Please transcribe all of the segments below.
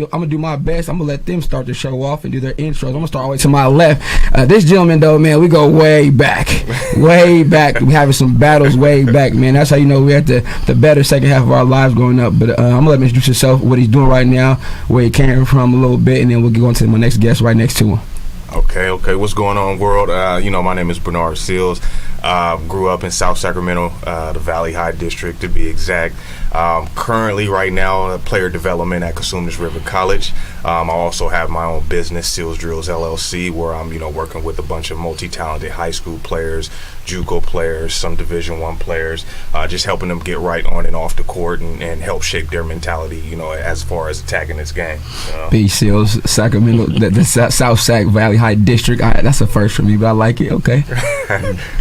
I'm gonna do my best. I'm gonna let them start the show off and do their intros. I'm gonna start all the way to my left. This gentleman, though, man, we go way back, way back. We having some battles way back, man. That's how you know we're at the better second half of our lives growing up. But I'm gonna let him introduce himself, what he's doing right now, where he came from a little bit, and then we'll go on to my next guest right next to him. Okay. What's going on, world? My name is Bernard Seals. Grew up in South Sacramento, the Valley High District to be exact. Currently, right now, player development at Consumers River College. I also have my own business, Seals Drills LLC, where I'm, working with a bunch of multi-talented high school players, JUCO players, some Division I players, just helping them get right on and off the court and help shape their mentality, as far as attacking this game. B Seals, Sacramento, the South Sac Valley High District. That's a first for me, but I like it. Okay.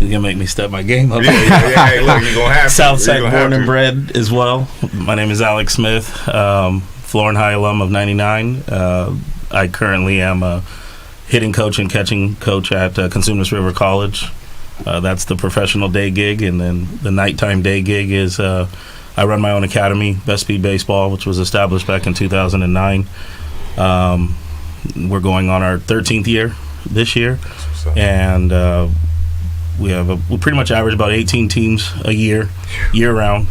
You're gonna make me step my game up. Yeah. Hey, look, you're gonna have South Sac born and bred as well. My name is Alec Smith, Florin High alum of '99. I currently am a hitting coach and catching coach at Consumers River College. That's the professional day gig, and then the nighttime day gig is I run my own academy, Best Speed Baseball, which was established back in 2009. We're going on our 13th year this year, and we pretty much average about 18 teams a year round.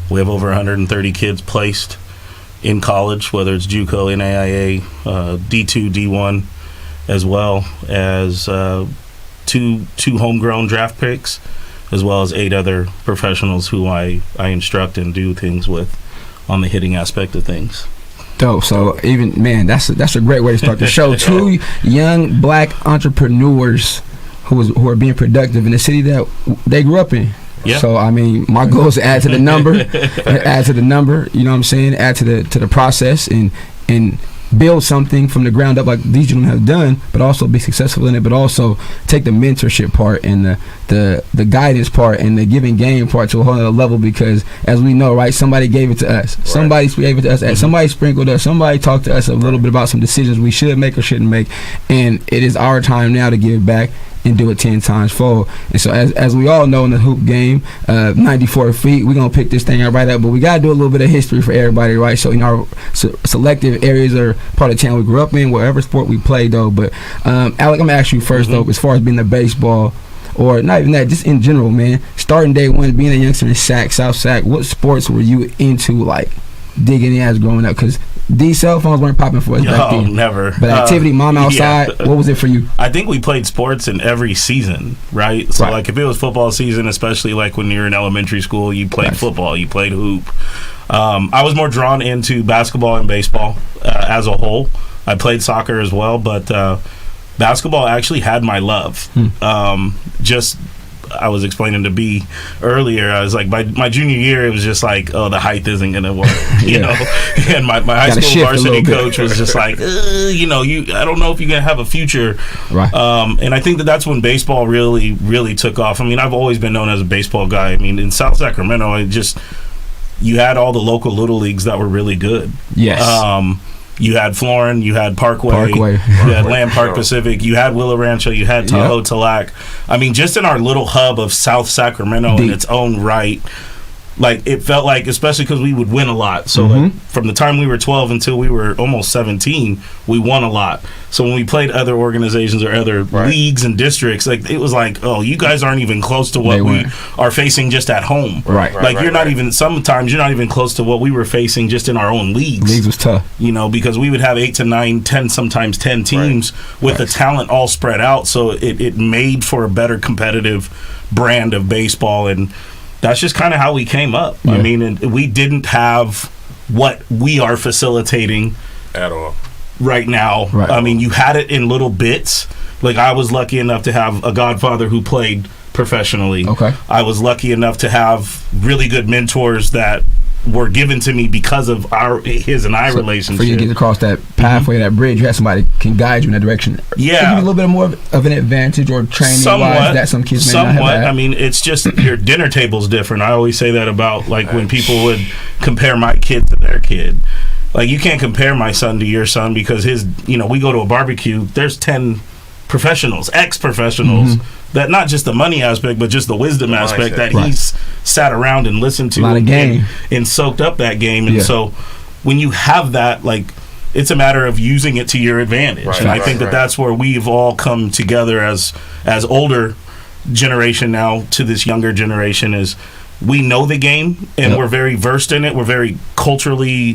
We have over 130 kids placed in college, whether it's JUCO, NAIA, D2, D1, as well as two homegrown draft picks, as well as 8 other professionals who I instruct and do things with on the hitting aspect of things. Dope. So that's a great way to start the show. 2 young black entrepreneurs who are being productive in the city that they grew up in. Yeah. So my goal is to add to the number, you know what I'm saying, add to the process and build something from the ground up like these gentlemen have done, but also be successful in it, but also take the mentorship part and the guidance part and the giving game part to a whole other level, because as we know, right, somebody gave it to us. Right. Somebody gave it to us. Mm-hmm. Somebody sprinkled us. Somebody talked to us a little bit about some decisions we should make or shouldn't make, and it is our time now to give back and do it 10 times fold. And so as we all know in the hoop game, 94 feet, we're going to pick this thing right up, but we got to do a little bit of history for everybody, right? So our selective areas are part of the town we grew up in, whatever sport we play, though. But Alec, I'm going to ask you first, though, as far as being the baseball, or not even that, just in general, man, starting day one, being a youngster in South Sac, what sports were you into, like, digging in as growing up? Because these cell phones weren't popping for us back then. Never. But activity, mom outside, what was it for you? I think we played sports in every season, right? So, like, if it was football season, especially like when you're in elementary school, you played football, you played hoop. I was more drawn into basketball and baseball as a whole. I played soccer as well, but basketball actually had my love. I was explaining to B earlier, I was like, my junior year, it was just like, oh, the height isn't going to work, you know? And my high school varsity coach was just like, I don't know if you're going to have a future. Right. And I think that's when baseball really, really took off. I've always been known as a baseball guy. In South Sacramento, you had all the local little leagues that were really good. Yes. You had Florin, you had Parkway. You had Land Park Pacific, you had Willow Rancho, you had Tahoe Talac. Just in our little hub of South Sacramento in its own right, like, it felt like, especially because we would win a lot. So like, from the time we were 12 until we were almost 17, we won a lot. So when we played other organizations or other leagues and districts, like, it was like, oh, you guys aren't even close to what we are facing just at home. Sometimes you're not even close to what we were facing just in our own leagues. Leagues was tough. Because we would have 8 to 9, 10, sometimes 10 teams with the talent all spread out. So it made for a better competitive brand of baseball, and that's just kind of how we came up. Yeah. And we didn't have what we are facilitating at all right now. Right. You had it in little bits. Like, I was lucky enough to have a godfather who played professionally. Okay. I was lucky enough to have really good mentors that were given to me because of his and I relationship. For you to get across that pathway, that bridge, you had somebody can guide you in that direction. Yeah. Give you a little bit more of an advantage or training-wise that some kids may not have had. It's just your dinner table's different. I always say that about, like, when people would compare my kid to their kid. Like, you can't compare my son to your son because we go to a barbecue, there's 10 professionals, ex-professionals, that not just the money aspect, but just the wisdom aspect that he's sat around and listened to and soaked up that game. And so when you have that, like, it's a matter of using it to your advantage. Right, and I think that's where we've all come together as older generation now to this younger generation is we know the game and we're very versed in it. We're very culturally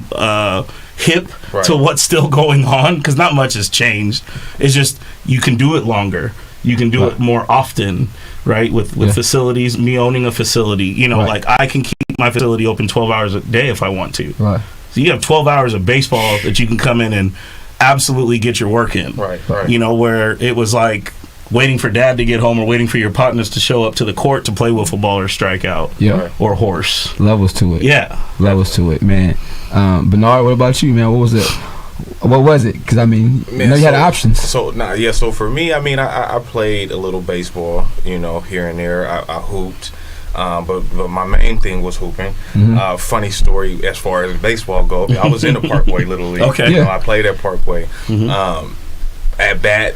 hip to what's still going on because not much has changed. It's just you can do it longer. You can do it more often, right? With facilities, me owning a facility, you know, like I can keep my facility open 12 hours a day if I want to. Right. So you have 12 hours of baseball that you can come in and absolutely get your work in. Right. You know, where it was like waiting for dad to get home or waiting for your partners to show up to the court to play wiffle ball or strike out or horse. Levels to it. Yeah. Levels to it, man. Bernard, what about you, man? What was it? Because, I mean, you know you had options. So for me, I mean, I played a little baseball, you know, here and there. I hooped. But my main thing was hooping. Funny story as far as baseball goes. I was in the Parkway Little League. Okay. You know, I played at Parkway. At bat,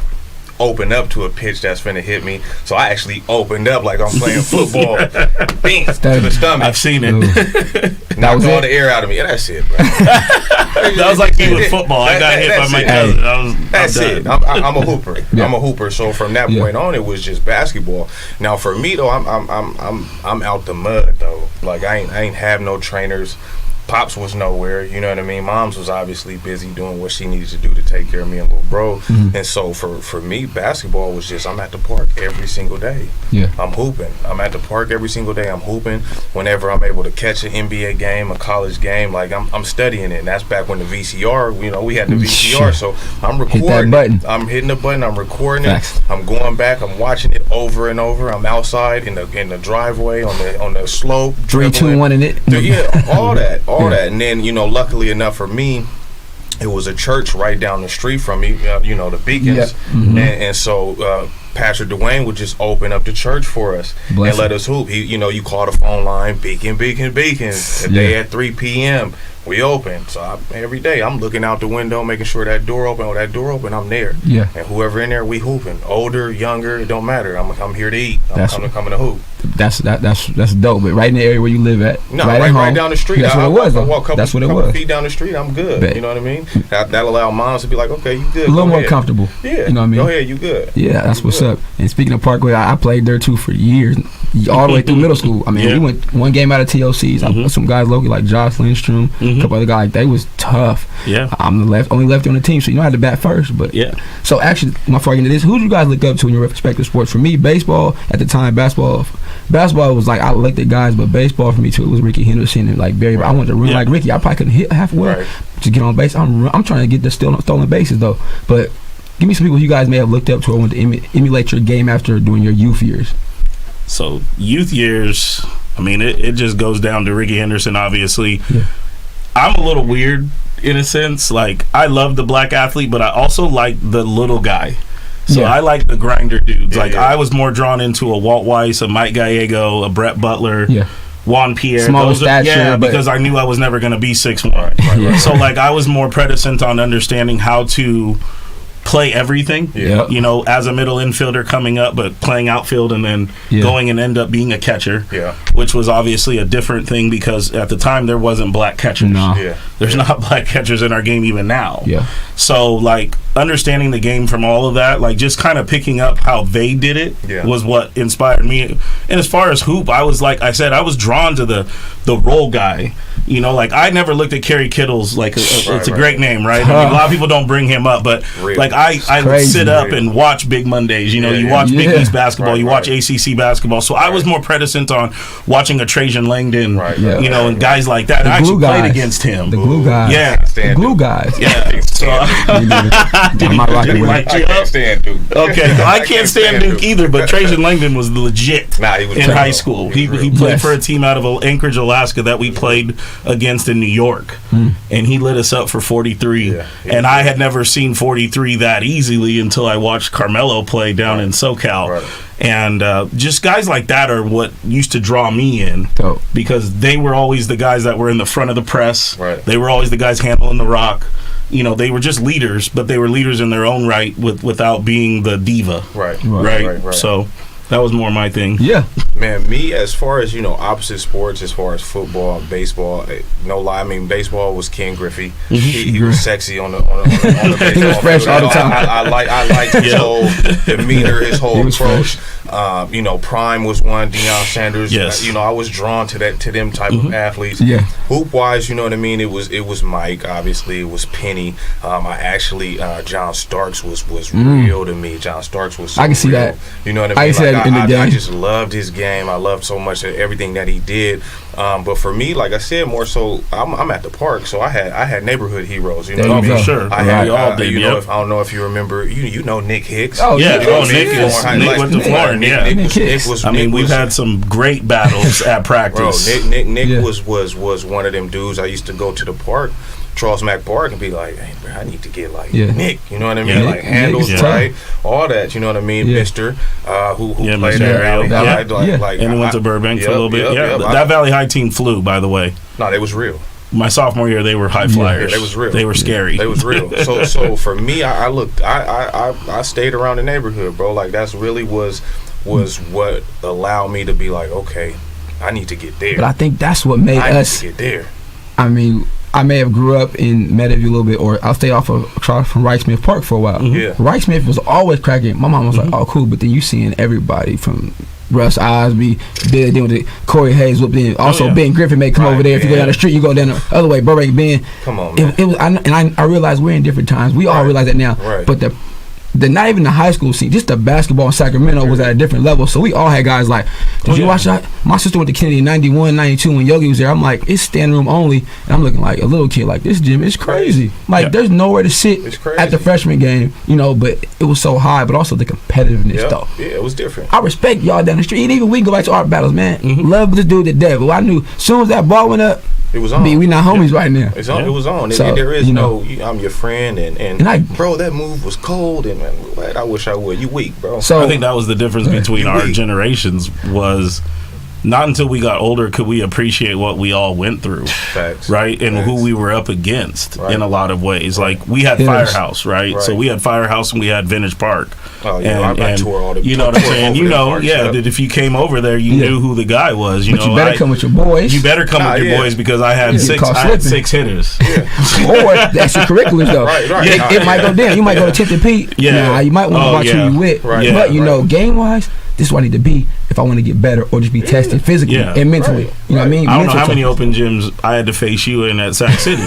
opened up to a pitch that's finna hit me. So I actually opened up like I'm playing football. Bing, to the stomach. I've seen it. Knocked all the air out of me. Yeah, that's it, bro. That was like me with football. I got hit by my cousin. That's it. I'm a hooper. I'm a hooper. So from that point on, it was just basketball. Now for me though, I'm out the mud though. Like I ain't have no trainers. Pops was nowhere, you know what I mean? Mom's was obviously busy doing what she needed to do to take care of me and little bro. And so for me, basketball was just, I'm at the park every single day. Yeah. I'm hooping. I'm at the park every single day. I'm hooping. Whenever I'm able to catch an NBA game, a college game, like I'm studying it. And that's back when the VCR, you know, we had the VCR. So I'm recording. Hit that button. I'm hitting the button. I'm recording Facts. it. I'm going back. I'm watching it over and over. I'm outside in the driveway on the slope. 3, 2, 1 in it. Yeah, all that. And then, you know, luckily enough for me, it was a church right down the street from me, you know, the Beacons. And so Pastor Dwayne would just open up the church for us and let us hoop. He, you know, you call the phone line, Beacon. Today at 3 p.m. we open. So every day I'm looking out the window, making sure that door open. Oh, that door open, I'm there. Yeah. And whoever in there, we hooping. Older, younger, it don't matter. I'm here to eat. I'm coming to hoop. That's dope. But right in the area where you live at, no, right down the street. That's what it was. I walk a couple was. feet down the street. I'm good. Bet. You know what I mean? That allow moms to be like, okay, you good. A little more comfortable. Yeah. You know what I mean? Go ahead, you good. Yeah, that's what's up. And speaking of Parkway, I played there too for years, all the way through middle school. I mean, we went one game out of TOCs. Some guys locally like Josh Lindstrom, a couple other guys. They was tough. Yeah. I'm the only lefty on the team, so you know I had to bat first. But so actually, before I get into this, who do you guys look up to in your respective sports? For me, baseball at the time, basketball was like I liked the guys, but baseball for me too, it was Ricky Henderson and like Barry. I wanted to run like Ricky. I probably couldn't hit halfway to get on base. I'm trying to get the stolen bases though. But give me some people you guys may have looked up to or want to emulate your game after during your youth years. So youth years, I mean, it just goes down to Ricky Henderson, obviously. Yeah. I'm a little weird in a sense. Like, I love the black athlete, but I also like the little guy. So I like the grinder dudes. I was more drawn into a Walt Weiss, a Mike Gallego, a Brett Butler, Juan Pierre. Smaller stature, because I knew I was never going to be 6'1". So, like, I was more reticent on understanding how to play everything, you know, as a middle infielder coming up, but playing outfield and then going and end up being a catcher, which was obviously a different thing because at the time there wasn't black catchers. There's not black catchers in our game even now. So, like, understanding the game from all of that, like, just kind of picking up how they did it was what inspired me. And as far as hoop, I was, like I said, I was drawn to the role guy. You know, like, I never looked at Kerry Kittles like it's a great name, right? I mean, a lot of people don't bring him up, but like I would sit up and watch Big Mondays. You know, you watch Big East basketball, you watch ACC basketball. So I was more reticent on watching a Trajan Langdon, you know, and guys like that. I actually played against him. The glue guys. The glue guys. So I can't stand Duke. Okay, I can't stand Duke either, but Trajan Langdon was legit in high school. He played for a team out of Anchorage, Alaska that we played against in New York, and he lit us up for 43. And I had never seen 43 that easily until I watched Carmelo play down in SoCal. And just guys like that are what used to draw me in because they were always the guys that were in the front of the press. They were always the guys handling the rock. You know, they were just leaders, but they were leaders in their own right without being the diva. Right. So that was more my thing. Yeah. Man, me, as far as, opposite sports, as far as football, baseball, no lie, I mean, baseball was Ken Griffey. He was sexy on the baseball. He was fresh all the time. I liked his whole demeanor, his whole approach. Prime was one, Deion Sanders. Yes. I was drawn to them type of athletes. Yeah. Hoop wise, you know what I mean? It was Mike, obviously. It was Penny. I actually, John Starks was real to me. John Starks was so I can see real. that. You know what I mean? I can see that in the game. I just loved his game. I loved so much of everything that he did. But for me, like I said, more so, I'm at the park, so I had neighborhood heroes. You know what I mean? For sure. I had, all did. I don't know if you remember. You know Nick Hicks. Oh yeah. Nick Nick went to Florida. Yeah. Nick was. We've had some great battles at practice. Bro, Nick was one of them dudes. I used to go to the park, Charles Mack Park, and be like, hey, bro, I need to get like Nick. You know what I mean? Yeah. Like handles right, all that. You know what I mean? Mister, who played at Valley High. And went to Burbank for a little bit. That Valley High team flew, by the way. No, they was real. My sophomore year, they were high flyers. Yeah, they was real. They were scary. They was real. So for me, I stayed around the neighborhood, bro. Like that's really was what allowed me to be like, okay, I need to get there. But I think that's what made us get there. I mean, I may have grew up in Meadowview a little bit, or I'll stay across from Wright Smith Park for a while. Yeah. Wright Smith was always cracking. My mom was like, oh, cool. But then you seeing everybody from Russ Osby, then with the Corey Hayes, then also Ben Griffin may come over there. If you go down the street, you go down the other way, Burbank Ben. Come on, man. It was, I realize we're in different times. We all realize that now. Right. But the not even the high school scene, just the basketball in Sacramento was at a different level. So we all had guys like, did you watch that? My sister went to Kennedy in 91, 92 when Yogi was there. I'm like, it's standing room only. And I'm looking like a little kid, like, this gym is crazy. Like, there's nowhere to sit at the freshman game, but it was so high, but also the competitiveness, though. Yeah, it was different. I respect y'all down the street. And even we can go back to art battles, man. Love this dude to death. But I knew as soon as that ball went up, it was on. We not homies right now. It's on. It was on. So, there is I'm your friend, and bro, that move was cold, and man, I wish I would. You weak, bro. So I think that was the difference between our generations was not until we got older could we appreciate what we all went through. Facts. Right? And who we were up against in a lot of ways. Like, we had Firehouse, right? So we had Firehouse and we had Vintage Park. Oh, yeah. I tore all the... You know what I'm saying? That if you came over there, you knew who the guy was. But you better come with your boys. You better come with your boys because I had six hitters. Or that's your curriculum, though. Right. It might go down. You might go to Tipton Pete. Yeah. You might want to watch who you with. Right. But, game-wise, this is where I need to be if I want to get better or just be tested physically and mentally. You know what I mean? I don't know how many open gyms I had to face you in at Sac City,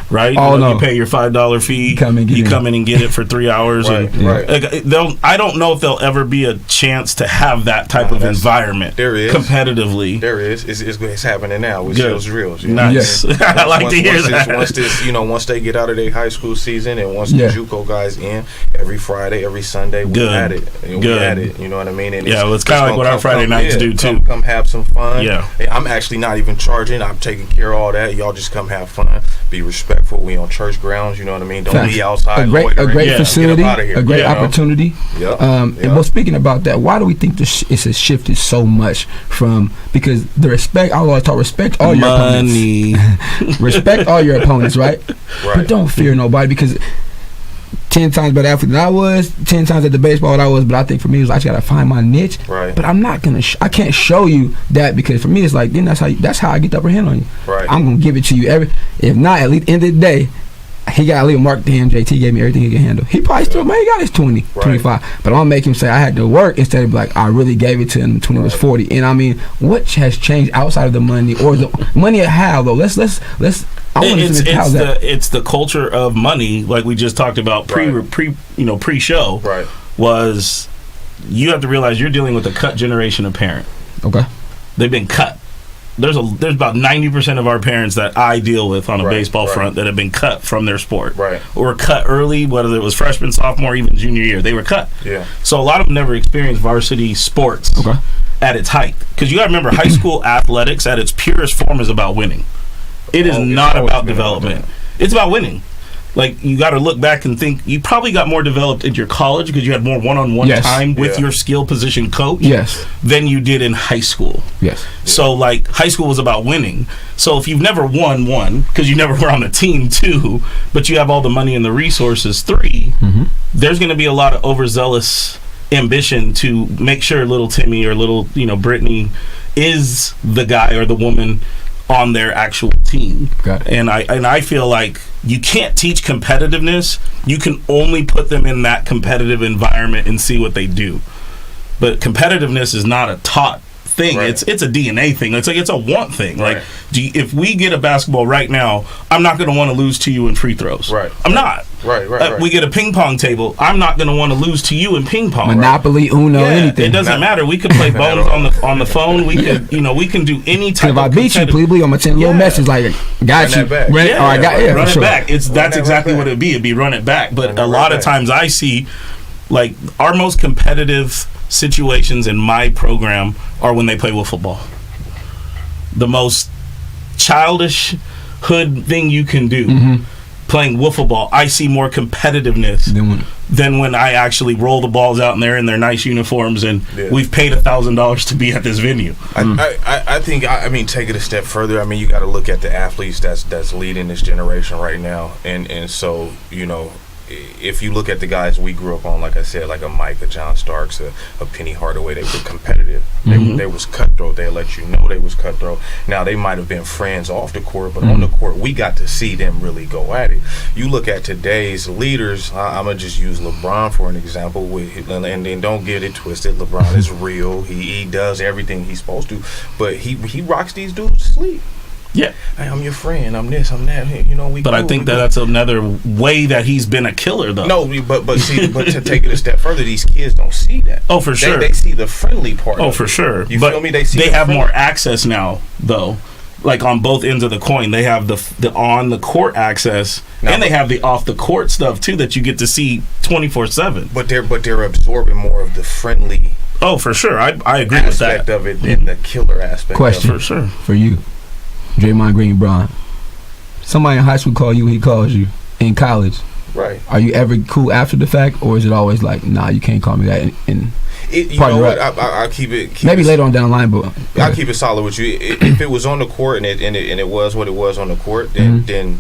right? You pay your $5 fee. You come in and get it for 3 hours. I don't know if there'll ever be a chance to have that type of environment. There is competitively. There is. It's happening now with Seals Real. Nice. I like to hear that. Once they get out of their high school season and once the JUCO guys in, every Friday, every Sunday, we at it. We at it. You know what I mean? And it's kind of like what our Friday nights do too. Come have some fun. Yeah. I'm actually not even charging. I'm taking care of all that. Y'all just come have fun. Be respectful. We on church grounds. You know what I mean? Don't be outside. A great facility. A great opportunity. And speaking about that, why do we think it's a shifted so much from, because the respect, I always talk, respect all your opponents. Respect all your opponents, right? But don't fear nobody, because 10 times better athlete than I was, 10 times at the baseball that I was, but I think for me it was I just gotta find my niche. Right. But I'm not gonna I can't show you that, because for me it's like, then that's how I get the upper hand on you. Right. I'm gonna give it to you if not, at least end of the day, he got to leave a mark to him. JT gave me everything he could handle. He probably still he got his 20, 25. But I'm gonna make him say I had to work instead of like I really gave it to him. 20 was 40. And I mean, what has changed outside of the money or the money? How though? Let's. It's the culture of money, like we just talked about pre-show. Right. Was you have to realize you're dealing with a cut generation of parent. Okay. They've been cut. There's about 90% of our parents that I deal with on a baseball front that have been cut from their sport. Right. Or cut early, whether it was freshman, sophomore, even junior year. They were cut. Yeah. So a lot of them never experienced varsity sports at its height. Because you got to remember, high school athletics at its purest form is about winning. It is not about development. It's about winning. Like, you got to look back and think, you probably got more developed in your college because you had more one-on-one time with your skill position coach than you did in high school. Yes. So, like, high school was about winning. So if you've never won, one, because you never were on a team, two, but you have all the money and the resources, three, there's going to be a lot of overzealous ambition to make sure little Timmy or little, Brittany is the guy or the woman on their actual team. And I feel like you can't teach competitiveness. You can only put them in that competitive environment and see what they do. But competitiveness is not a taught thing. Right. It's a DNA thing. It's a want thing. Right. Like, if we get a basketball right now, I'm not going to want to lose to you in free throws. Right. I'm not. Right. We get a ping pong table. I'm not going to want to lose to you in ping pong. Monopoly, Uno, anything. It doesn't matter. We could play bones on the phone. We could, we can do any type. If I beat you, please, I'm gonna send a little message like, "Got you." Back. Run it back. That's exactly what it'd be. It'd be run it back. But a lot of times I see, like, our most competitive situations in my program are when they play with football. The most childish hood thing you can do, playing wiffle ball, I see more competitiveness than when I actually roll the balls out and they're in their nice uniforms and we've paid $1,000 to be at this venue. I think take it a step further. I mean, you got to look at the athletes that's leading this generation right now, and so if you look at the guys we grew up on, like I said, like a Mike, a John Starks, a Penny Hardaway, they were competitive. They was cutthroat. They let you know they was cutthroat. Now, they might have been friends off the court, but on the court, we got to see them really go at it. You look at today's leaders, I'm going to just use LeBron for an example, and then don't get it twisted. LeBron is real. He does everything he's supposed to, but he rocks these dudes to sleep. Yeah, hey, I'm your friend. I'm this. I'm that. We. But cool. I think that's another way that he's been a killer, though. No, but to take it a step further, these kids don't see that. Oh, for sure. They see the friendly part. Oh, for sure. You feel me? They have more access now, though. Like, on both ends of the coin, they have the on the court access, and they have the off the court stuff too that you get to see 24/7. But they're absorbing more of the friendly. Oh, for sure. I agree with that aspect of it than the killer aspect. Question of it. For sure for you. Draymond Green Braun. Somebody in high school call you, he calls you in college. Right. Are you ever cool after the fact, or is it always like, nah, you can't call me that? You know what? I'll keep it. Maybe later on down the line, but I'll keep it solid with you. If it was on the court and it was what it was on the court, then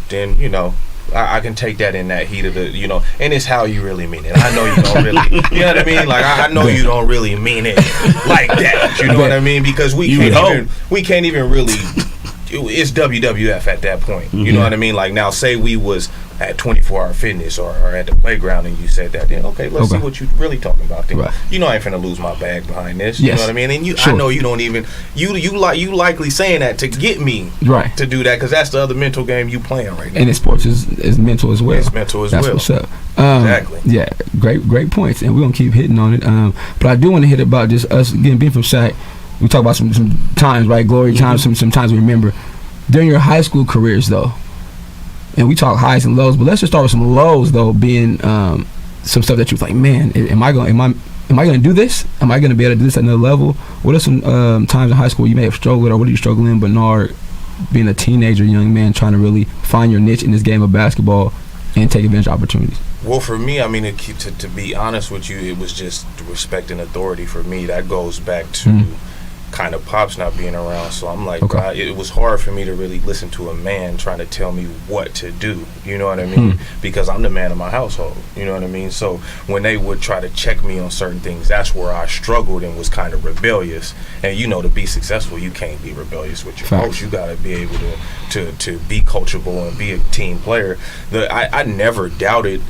I can take that in that heat of the, and it's how you really mean it. I know you don't really, you know what I mean? Like, I know you don't really mean it like that. You know what I mean? Because we can't even really. It's WWF at that point. You know what I mean? Like, now, say we was at 24-hour fitness or at the playground and you said that, then let's see what you really talking about then. Right. I ain't finna lose my bag behind this. You know what I mean? And I know you don't even you likely saying that to get me to do that, because that's the other mental game you playing right now. And in sports is mental as well. It's mental as that's well. What's up. Exactly. Yeah, great points, and we're gonna keep hitting on it. But I do want to hit about just us being from Sac. We talk about some times, right? Glory times, some times we remember. During your high school careers, though, and we talk highs and lows, but let's just start with some lows, though, being some stuff that you was like, man, am I gonna do this? Am I gonna be able to do this at another level? What are some times in high school you may have struggled, or what are you struggling in, Bernard, being a teenager, young man, trying to really find your niche in this game of basketball and take advantage of opportunities? Well, for me, I mean, to be honest with you, it was just respect and authority for me. That goes back to kind of Pops not being around. So I'm like, it was hard for me to really listen to a man trying to tell me what to do. You know what I mean? Because I'm the man of my household. You know what I mean? So when they would try to check me on certain things, that's where I struggled and was kind of rebellious. And to be successful, you can't be rebellious with your coach. You got to be able to be coachable and be a team player. I never doubted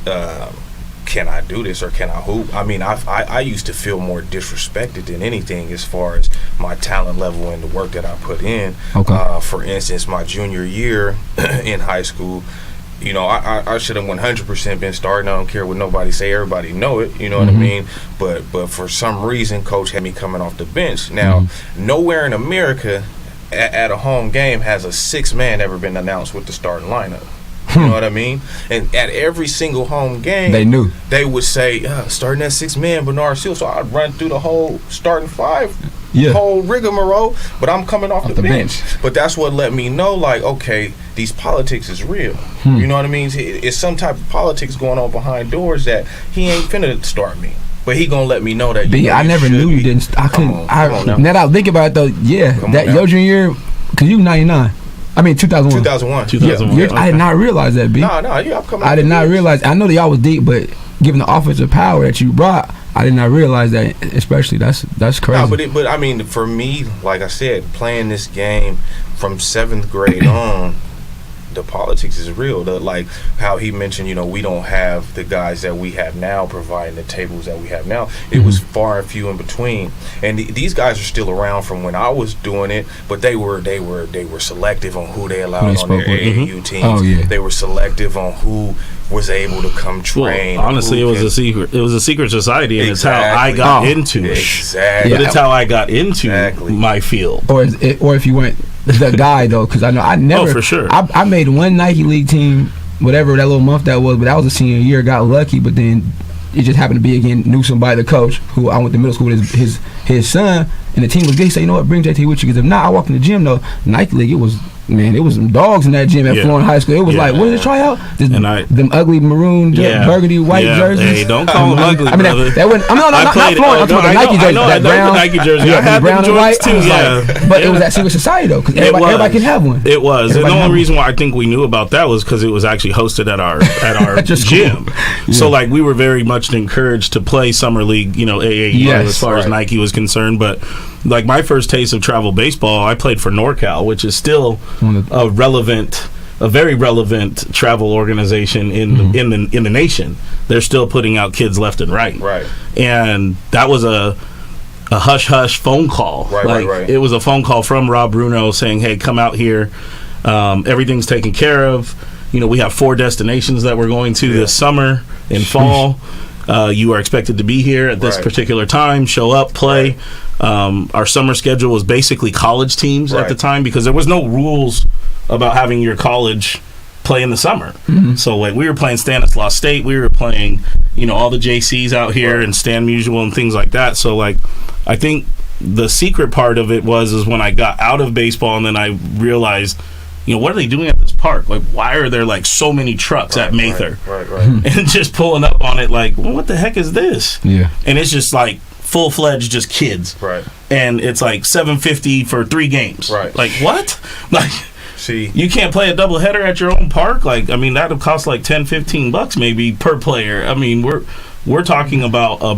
can I do this or can I hoop? I mean, I used to feel more disrespected than anything as far as my talent level and the work that I put in. For instance, my junior year in high school, I should have 100% been starting. I don't care what nobody say. Everybody know it. You know what I mean? But for some reason, Coach had me coming off the bench. Now, nowhere in America at a home game has a 6-man ever been announced with the starting lineup. You know what I mean? And at every single home game, they would say, starting at 6-man, Bernard Seals. So I'd run through the whole starting 5, whole rigmarole, but I'm coming off the bench. But that's what let me know, like, okay, these politics is real. You know what I mean? It's some type of politics going on behind doors that he ain't finna start me. But he gonna let me know that. I never knew you didn't. I couldn't. Now that I think about it, though, your junior year, because you 99. I mean, 2001. 2001. I did not realize that, B. I'm coming. I did not realize. I know that y'all was deep, but given the offensive power that you brought, I did not realize that. Especially that's crazy. No, but I mean, for me, like I said, playing this game from 7th grade on, the politics is real. Like how he mentioned, we don't have the guys that we have now providing the tables that we have now. It was far and few in between, and these guys are still around from when I was doing it. But they were selective on who they allowed on their AAU teams. Oh yeah, they were selective on who was able to come train. Well, honestly, it was a secret. It was a secret society, and it's how I got into it. Exactly, but it's how I got into my field. Or if you went the guy though, because I know I never. Oh, for sure. I made one Nike League team, whatever that little month that was, but that was a senior year. Got lucky, but then it just happened to be again knew somebody, the coach who I went to middle school with his son, and the team was good. He said, you know what, bring JT with you, because if not, I walked in the gym though. Nike League, it was some dogs in that gym at Florence High School. It was like, what did it try out? Them ugly maroon, burgundy, white jerseys. Hey, don't call them ugly, I mean, that wasn't. Not Florence. I'm talking about the Nike jersey. That brown Nike jersey. I had brown and white too. But it was that secret society though, because everybody can have one. It was, and the only reason why I think we knew about that was because it was actually hosted at our gym. So like we were very much encouraged to play summer league, AAU as far as Nike was concerned, but. Like my first taste of travel baseball, I played for NorCal, which is still a very relevant travel organization in the nation. They're still putting out kids left and right. Right. And that was a hush-hush phone call. Right. It was a phone call from Rob Bruno saying, hey, come out here. Everything's taken care of. We have 4 destinations that we're going to this summer and fall. You are expected to be here at this particular time. Show up, play. Our summer schedule was basically college teams at the time because there was no rules about having your college play in the summer. So like we were playing Stanislaus State, we were playing all the JCs out here and Stan Musial and things like that. So like I think the secret part of it is when I got out of baseball and then I realized what are they doing at this park? Like, why are there like so many trucks at Mather? Right. And just pulling up on it, like, well, what the heck is this? Yeah. And it's just like full-fledged, just kids. Right. And it's like $750 for 3 games. Right. Like what? Like, see, you can't play a doubleheader at your own park. Like, I mean, that'll cost like $10-15 maybe per player. I mean, we're talking about a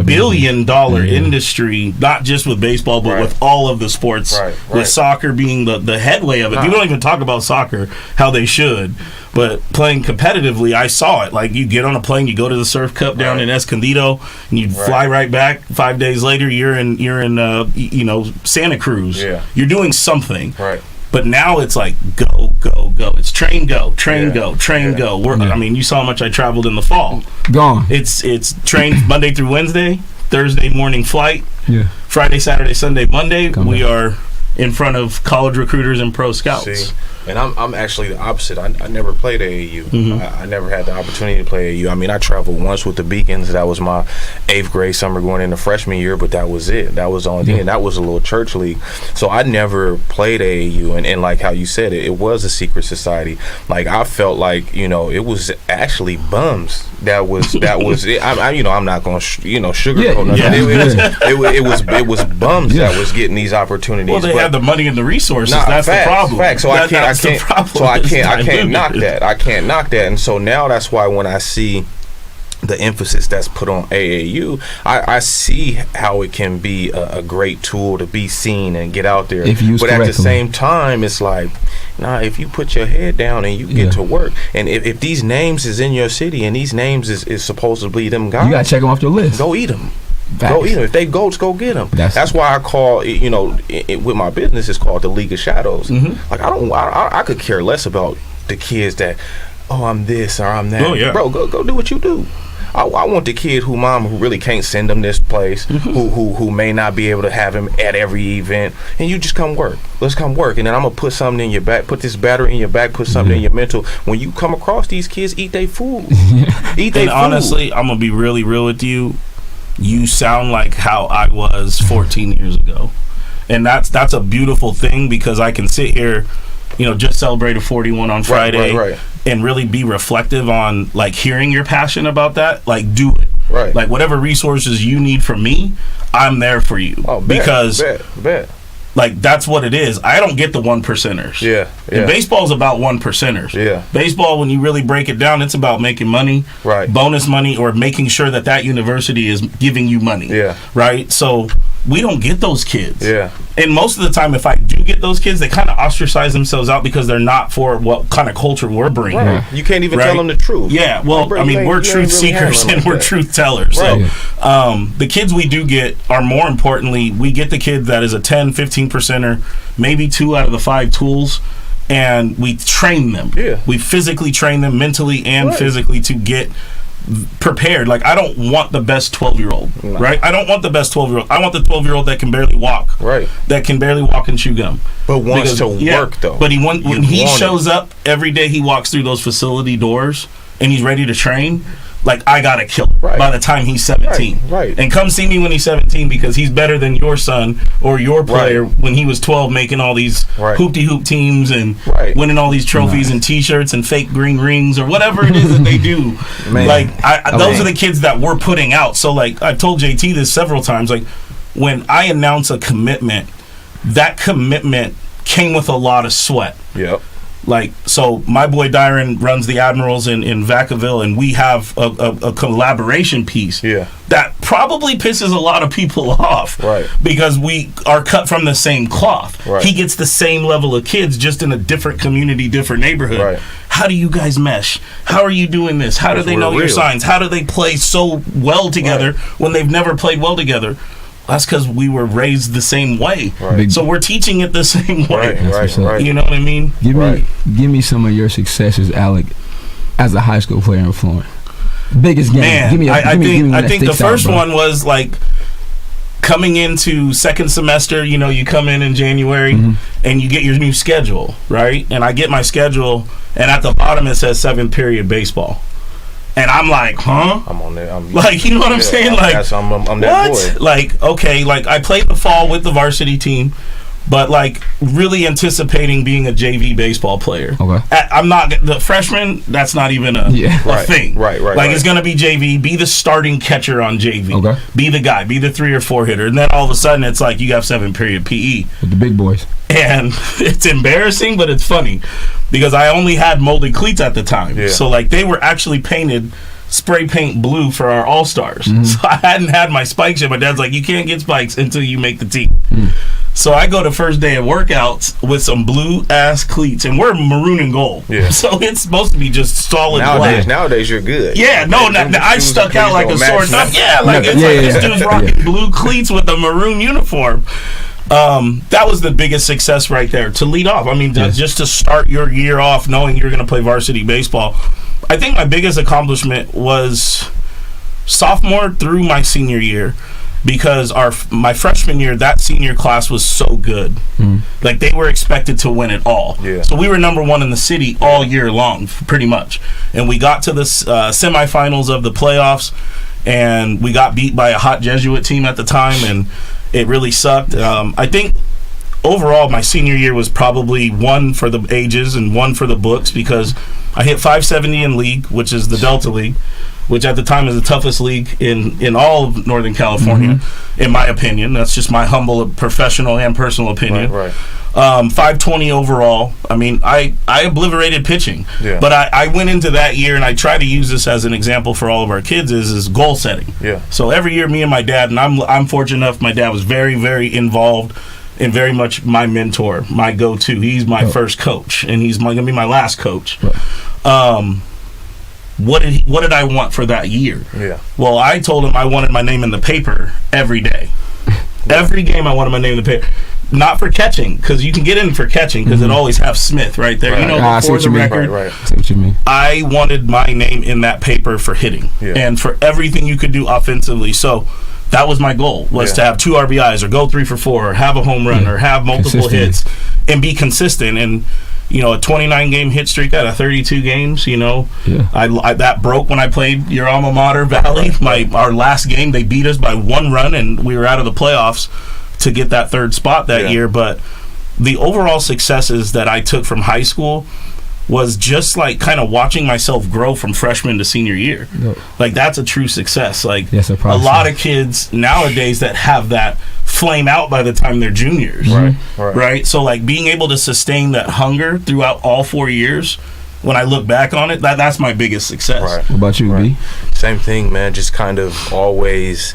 billion dollar industry, not just with baseball, but with all of the sports. Right. With soccer being the headway of it. People don't even talk about soccer how they should, but playing competitively, I saw it. Like you get on a plane, you go to the Surf Cup down in Escondido, and you fly right back. 5 days later, you're in Santa Cruz. Yeah. You're doing something. Right. But now it's like go. It's train go. I mean, you saw how much I traveled in the fall. Gone. It's train Monday through Wednesday, Thursday morning flight. Yeah. Friday, Saturday, Sunday, Monday. We are in front of college recruiters and pro scouts. See, and I'm actually the opposite. I never played AAU. I never had the opportunity to play AAU. I mean, I traveled once with the Beacons. That was my 8th grade summer going into freshman year, but that was it. That was the only thing, and that was a little church league. So I never played AAU, and like how you said it was a secret society. Like I felt like it was actually bums. That was it. I'm not going to sugarcoat nothing. It was bums that was getting these opportunities. Well, they had the money and the resources. That's the problem. Fact. So I can't knock that. I can't knock that. And so now that's why when I see the emphasis that's put on AAU, I see how it can be a great tool to be seen and get out there. But at the same time, it's like, if you put your head down and you get to work, and if these names is in your city and these names is supposedly them guys, you gotta check them off your list. Go eat them. Go eat them. If they goats, go get them. That's why I call it, with my business, it's called the League of Shadows. Like I could care less about the kids that, I'm this or I'm that. Oh, yeah. Bro, go do what you do. I want the kid who really can't send him this place, who may not be able to have him at every event, and you just come work. Let's come work, and then I'm gonna put something in your back, put this battery in your back, put something in your mental. When you come across these kids, eat their food. And honestly, I'm gonna be really real with you. You sound like how I was 14 years ago, and that's a beautiful thing because I can sit here, just celebrated 41 on Friday, right. and really be reflective on like hearing your passion about that. Like, do it. Right. Like whatever resources you need from me, I'm there for you. Oh, because bet. Like, that's what it is. I don't get the 1%ers. Yeah. And baseball's about 1%ers. Yeah. Baseball, when you really break it down, it's about making money, right? Bonus money, or making sure that university is giving you money. Yeah. Right? So we don't get those kids. Yeah. And most of the time, if I do get those kids, they kind of ostracise themselves out because they're not for what kind of culture we're bringing. Right. You can't even tell them the truth. Yeah. Well, bro, I mean, we're truth seekers and we're truth tellers. Right. So the kids we do get are, more importantly, we get the kid that is a 10, 15%er, maybe 2 out of the 5 tools, and we train them. Yeah. We physically train them mentally and physically to get prepared. Like, I don't want the best 12-year-old, right? I don't want the best 12-year-old. I want the 12-year-old that can barely walk, right? That can barely walk and chew gum, but wants to work though. But when he shows up every day, he walks through those facility doors and he's ready to train. Like, I got a killer by the time he's 17. Right. And come see me when he's 17 because he's better than your son or your player when he was 12 making all these hoop-de-hoop teams and winning all these trophies and T-shirts and fake green rings or whatever it is that they do. Like, those are the kids that we're putting out. So, like, I've told JT this several times. Like, when I announce a commitment, that commitment came with a lot of sweat. Yep. Like, so my boy Dyron runs the Admirals in Vacaville, and we have a collaboration piece that probably pisses a lot of people off, because we are cut from the same cloth. He gets the same level of kids, just in a different community, different neighborhood. How do you guys mesh? How are you doing this? How do they know your signs? How do they play so well together when they've never played well together? That's because we were raised the same way. So we're teaching it the same way. Right. You know what I mean? Give me some of your successes, Alec, as a high school player in Florence. Biggest game. Man, I think the first one was like coming into second semester. You know, you come in January and you get your new schedule, right? And I get my schedule, and at the bottom it says 7th period baseball. And I'm like, huh? I'm on there. Like, you know what I'm saying? Like, I'm that boy. Like, okay, like I played the fall with the varsity team, but like really anticipating being a JV baseball player. Okay. I'm not the freshman. That's not even a thing. Right. Like, it's gonna be JV. Be the starting catcher on JV. Okay. Be the guy. Be the 3 or 4 hitter. And then all of a sudden, it's like you have 7th period PE with the big boys. And it's embarrassing, but it's funny because I only had molded cleats at the time. Yeah. So, like, they were actually painted spray paint blue for our all-stars. So I hadn't had my spikes yet. My dad's like, you can't get spikes until you make the team. So I go to first day of workouts with some blue-ass cleats, and we're maroon and gold. Yeah. So it's supposed to be just solid black. Nowadays, you're good. Yeah, no, I stuck out like a sore thumb. Yeah, like this dude's rocking blue cleats with a maroon uniform. That was the biggest success right there to lead off. I mean, just to start your year off knowing you're going to play varsity baseball. I think my biggest accomplishment was sophomore through my senior year, because my freshman year, that senior class was so good. Like, they were expected to win it all. Yeah. So we were number 1 in the city all year long, pretty much. And we got to the semifinals of the playoffs, and we got beat by a hot Jesuit team at the time, and it really sucked. I think overall my senior year was probably 1 for the ages and 1 for the books, because I hit 570 in league, which is the Delta League, which at the time is the toughest league in all of Northern California, in my opinion. That's just my humble professional and personal opinion. 520 overall. I mean, I obliterated pitching. Yeah. But I went into that year, and I try to use this as an example for all of our kids, is goal setting. Yeah. So every year, me and my dad, and I'm fortunate enough, my dad was very, very involved and very much my mentor, my go-to. He's my first coach, and he's going to be my last coach. What did I want for that year? Yeah. Well, I told him I wanted my name in the paper every day. Every game I wanted my name in the paper. Not for catching, because you can get in for catching, because it always have Smith right there. You know, before the record. I see what you mean. I wanted my name in that paper for hitting and for everything you could do offensively. So that was my goal, was to have 2 RBIs or go 3 for 4 or have a home run or have multiple hits and be consistent. And, you know, a 29-game hit streak out of 32 games, you know. Yeah. I that broke when I played your alma mater, Valley. Our last game, they beat us by 1 run, and we were out of the playoffs to get that 3rd spot that year. But the overall successes that I took from high school was just like kind of watching myself grow from freshman to senior year. Like that's a true success. Like a lot of kids nowadays that have that flame out by the time they're juniors. Right. So like being able to sustain that hunger throughout all 4 years, when I look back on it, that's my biggest success. What about you, B? Same thing, man. Just kind of always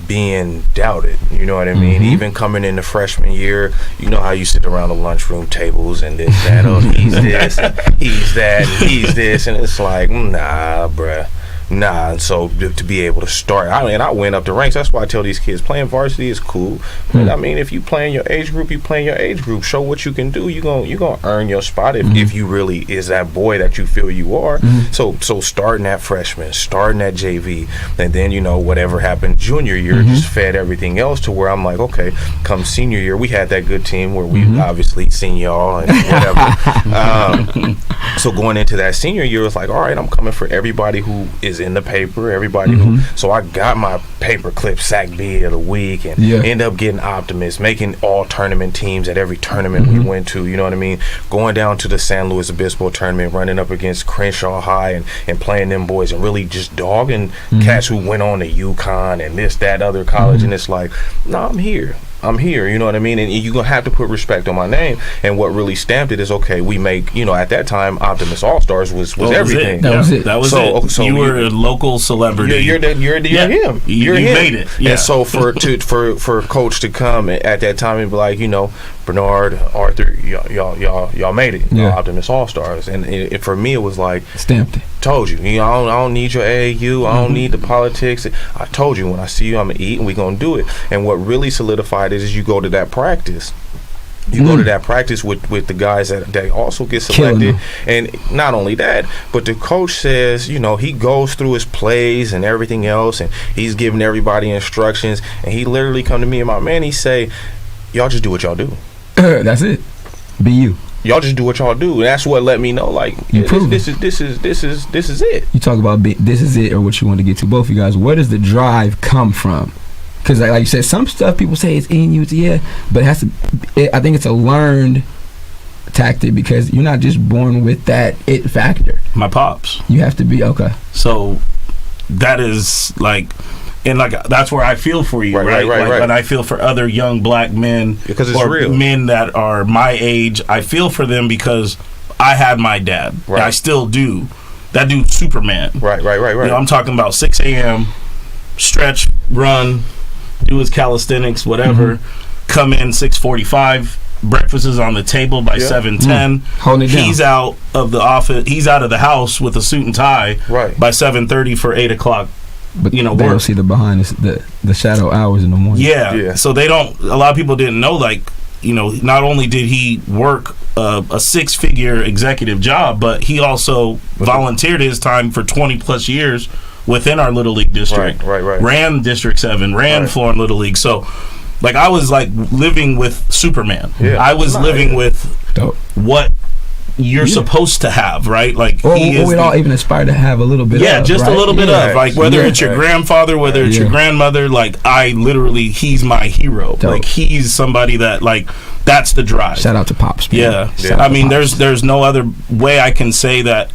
being doubted, you know what I mean? Even coming into freshman year, you know how you sit around the lunchroom tables and this, that, oh, he's this, and he's that, and he's this, and it's like, nah, bruh. Nah, and so to be able to start, I went up the ranks. That's why I tell these kids playing varsity is cool. But I mean, if you play in your age group, you play in your age group. Show what you can do. You gonna earn your spot if you really is that boy that you feel you are. So starting at freshman, starting at JV, and then whatever happened junior year just fed everything else to where I'm like, okay, come senior year, we had that good team where we obviously seen y'all and whatever. So going into that senior year, it's like, all right, I'm coming for everybody who is in the paper, everybody who, so I got my paper clip sack B of the week and end up getting Optimist, making all tournament teams at every tournament we went to, you know what I mean? Going down to the San Luis Obispo tournament, running up against Crenshaw High and playing them boys and really just dogging cats who went on to UConn and this, that, other college, and it's like, no, I'm here, you know what I mean? And you're going to have to put respect on my name. And what really stamped it is, okay, we make, at that time, Optimus All-Stars was everything. That was it. That was it. So you were a local celebrity. You're him. You're him. You made it. Yeah. And so for Coach to come at that time and be like, Bernard, Arthur, y'all made it. Optimus All-Stars. And for me, it was like, stamped it. Told you. I don't need your AAU. I don't need the politics. I told you, when I see you, I'm going to eat and we're going to do it. And what really solidified it is you go to that practice. You go to that practice with the guys that also get selected. And not only that, but the coach says, he goes through his plays and everything else, and he's giving everybody instructions. And he literally come to me and my man, he say, y'all just do what y'all do. That's it. Be you. Y'all just do what y'all do, and that's what let me know. Like, this is it. You talk about this is it, or what you want to get to. Both of you guys, where does the drive come from? Because like you said, some stuff people say it's in you, but I think it's a learned tactic because you're not just born with that it factor. My pops. You have to be okay. So that is like. And that's where I feel for you, right? When I feel for other young black men because it's real. Men that are my age, I feel for them because I had my dad. Right. I still do. That dude's Superman. Right. I'm talking about 6 a.m. stretch, run, do his calisthenics, whatever. Come in 6:45. Breakfast is on the table by 7:10. Hold it down. He's out of the office. He's out of the house with a suit and tie by 7:30 for 8 o'clock. But they don't see the behind the shadow hours in the morning. Yeah. So they don't. A lot of people didn't know. Not only did he work a 6-figure executive job, but he also volunteered his time for 20 plus years within our Little League district. Right. Ran District 7, ran Florida Little League. So, I was living with Superman. Yeah. I was living with what you're supposed to have, right? We'd all even aspire to have a little bit of. Just a little bit of. Whether it's your grandfather, whether it's your grandmother, he's my hero. Dope. He's somebody that, that's the drive. Shout out to Pops. Man. Yeah. I mean, there's no other way I can say that,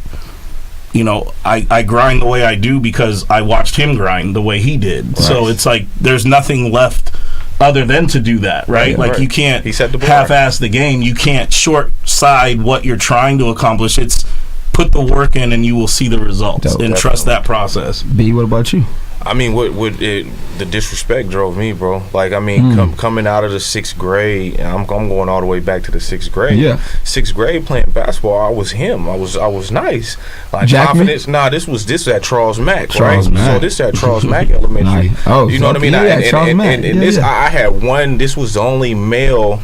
I grind the way I do because I watched him grind the way he did. Right. So it's there's nothing left other than to do that, right? You can't half-ass the game. You can't short-side what you're trying to accomplish. It's put the work in and you will see the results and trust that process. B, what about you? I mean, the disrespect drove me, bro. Coming out of the 6th grade, and I'm going all the way back to the 6th grade. Yeah, 6th grade playing basketball, I was him. I was nice. Confidence. Nah, this at Charles Mack, right? So this at Charles Mack Elementary. Nice. Oh, you know what I mean? I had one. This was the only male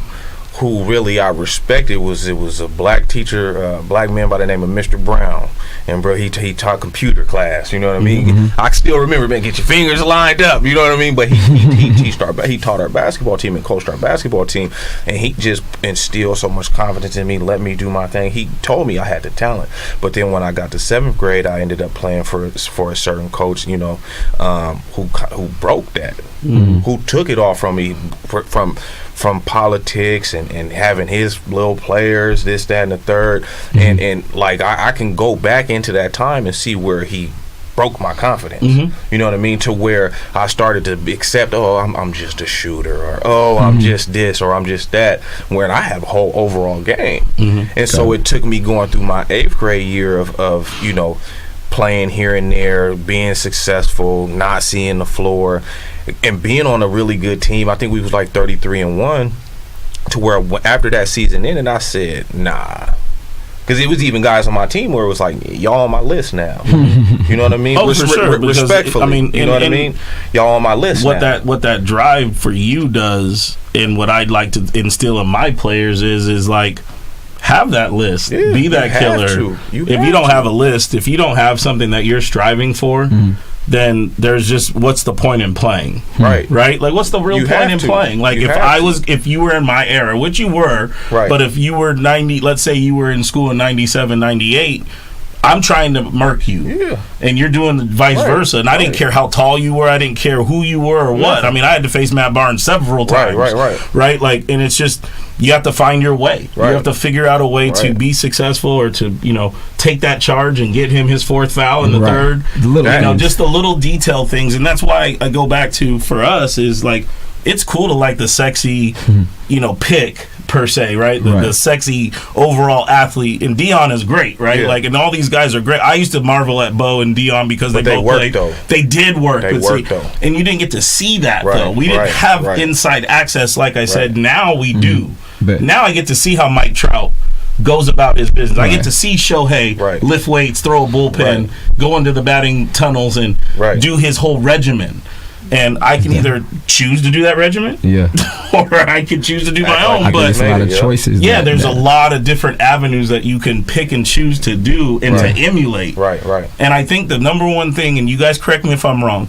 who really I respected. It was a black teacher, black man by the name of Mr. Brown, and bro, he taught computer class. You know what I mean? I still remember, man, get your fingers lined up. You know what I mean? But he taught our basketball team and coached our basketball team, and he just instilled so much confidence in me, let me do my thing. He told me I had the talent, but then when I got to 7th grade, I ended up playing for a certain coach, who broke that, who took it all from me from politics and having his little players, this, that, and the third, and like I can go back into that time and see where he broke my confidence. You know what I mean? To where I started to accept, I'm just a shooter, or I'm just this, or I'm just that. Where I have a whole overall game, and so it took me going through my 8th grade year of you know, playing here and there, being successful, not seeing the floor, and being on a really good team. I think we was like 33-1, to where after that season ended, I said, nah. Because it was even guys on my team where it was like, y'all on my list now. You know what I mean? For sure. Respectfully. I mean, you know what I mean? Y'all on my list now. What that drive for you does, and what I'd like to instill in my players is like, have that list. Be that killer. If you don't have a list, if you don't have something that you're striving for, then there's just, what's the point in playing? Right? Like, what's the real point in playing? Like, if you were in my era, which you were, but if you were 90, let's say you were in school in 97, 98, I'm trying to murk you, and you're doing the vice versa. And I didn't care how tall you were. I didn't care who you were or what. I mean, I had to face Matt Barnes several times. Right. Like, and it's just, you have to find your way. You have to figure out a way to be successful, or to, you know, take that charge and get him his 4th foul in the 3rd. Just the little detail things. And that's why I go back to, for us, is like, it's cool to like the sexy, you know, pick per se, right? The sexy overall athlete, and Dion is great, right? Like, and all these guys are great. I used to marvel at Bo and Dion because they both played. They did work. They worked, though. And you didn't get to see that, though. We didn't have inside access, like I said. Now we do. Now I get to see how Mike Trout goes about his business. I get to see Shohei lift weights, throw a bullpen, go into the batting tunnels, and do his whole regimen. And I can either choose to do that regimen, or I can choose to do my own. But there's a lot of choices. There's a lot of different avenues that you can pick and choose to do and to emulate. And I think the number one thing, and you guys correct me if I'm wrong,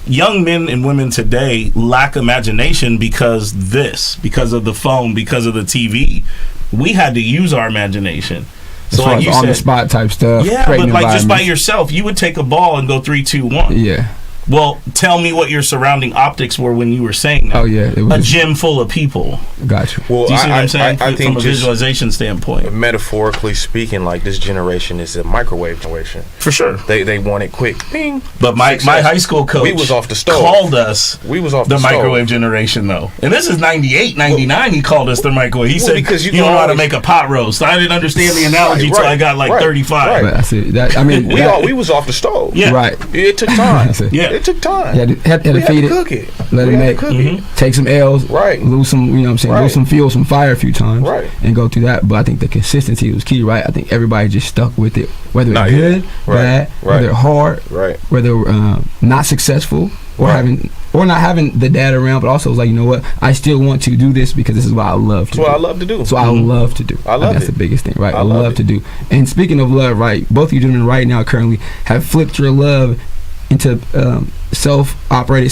young men and women today lack imagination because of the phone, because of the TV. We had to use our imagination. So like you said, on the spot type stuff. Yeah, but like just by yourself, you would take a ball and go 3, 2, 1. Yeah. Well, tell me what your surrounding optics were when you were saying that. Oh, yeah. It was a gym full of people. Gotcha. Well, do you see what I'm saying? I think from a visualization standpoint. Metaphorically speaking, like, this generation is a microwave generation. For sure. They want it quick. Bing. But my high school coach was off the stove. Called us the microwave generation, though. And this is 98, 99 he called us the microwave. He said, you don't know how to make a pot roast. I didn't understand the analogy until I got like 35. But that's it. I mean, we was off the stove. Yeah. Right. It took time. It took time. Had to feed it, cook it, let it make, take some L's, lose some, you know what I'm saying, lose some fuel, some fire a few times, and go through that. But I think the consistency was key, right? I think everybody just stuck with it, whether it's good, bad, whether hard, whether not successful, or not having the dad around, but also it was like, you know what, I still want to do this because this is what I love to do. That's what I love to do. So I love to do. I love that's the biggest thing, right? I love to do. And speaking of love, right, both of you gentlemen right now currently have flipped your love into self-operated,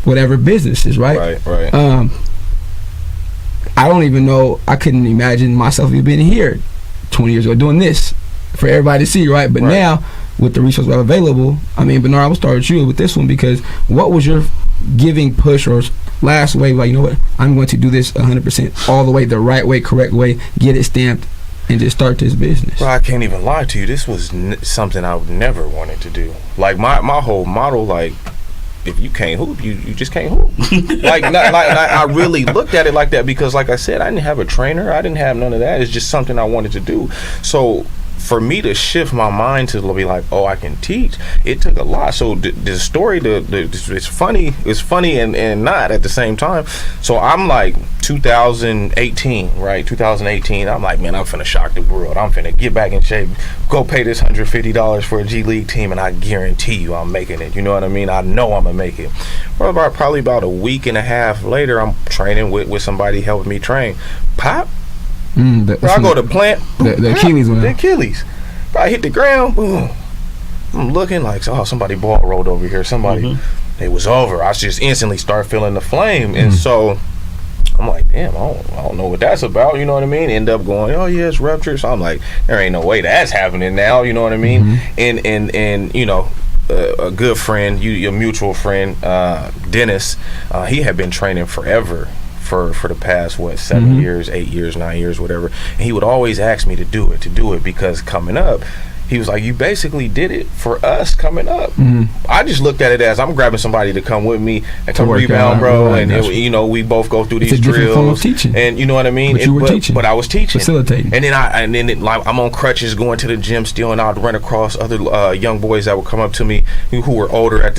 whatever businesses, right? I don't even know, I couldn't imagine myself even being here 20 years ago doing this for everybody to see, right? But now, with the resources we have available, I mean, Bernard, I will start with you with this one, because what was your giving push or last wave, like, you know what, I'm going to do this 100% all the way, the right way, correct way, get it stamped, and just start this business? Bro, I can't even lie to you. This was something I never wanted to do. Like, my whole model, like, if you can't hoop, you just can't hoop. I really looked at it like that because, like I said, I didn't have a trainer. I didn't have none of that. It's just something I wanted to do. So for me to shift my mind to be like, oh, I can teach, it took a lot. So the story, it's funny and not at the same time. So I'm like 2018, right? 2018, I'm like, man, I'm finna shock the world. I'm finna get back in shape, go pay this $150 for a G League team, and I guarantee you I'm making it. You know what I mean? I know I'm gonna make it. Well, probably about a week and a half later, I'm training with somebody helping me train. Pop. I go to plant. The Achilles one. The Achilles. I hit the ground. Boom. I'm looking like, oh, somebody ball rolled over here. Somebody. It was over. I just instantly start feeling the flame, and so I'm like, damn, I don't know what that's about. You know what I mean? End up going, oh yeah, it's ruptured. So I'm like, there ain't no way that's happening now. You know what I mean? And you know, a good friend, your mutual friend, Dennis. He had been training forever. For the past 7 years, 8 years, 9 years, whatever, and he would always ask me to do it because coming up, he was like, you basically did it for us coming up. I just looked at it as I'm grabbing somebody to come with me and come rebound, bro, right, and we both go through these drills. Form of teaching. And you know what I mean. But you were teaching. But I was teaching, facilitating, and then like I'm on crutches going to the gym still, and I'd run across other young boys that would come up to me who were older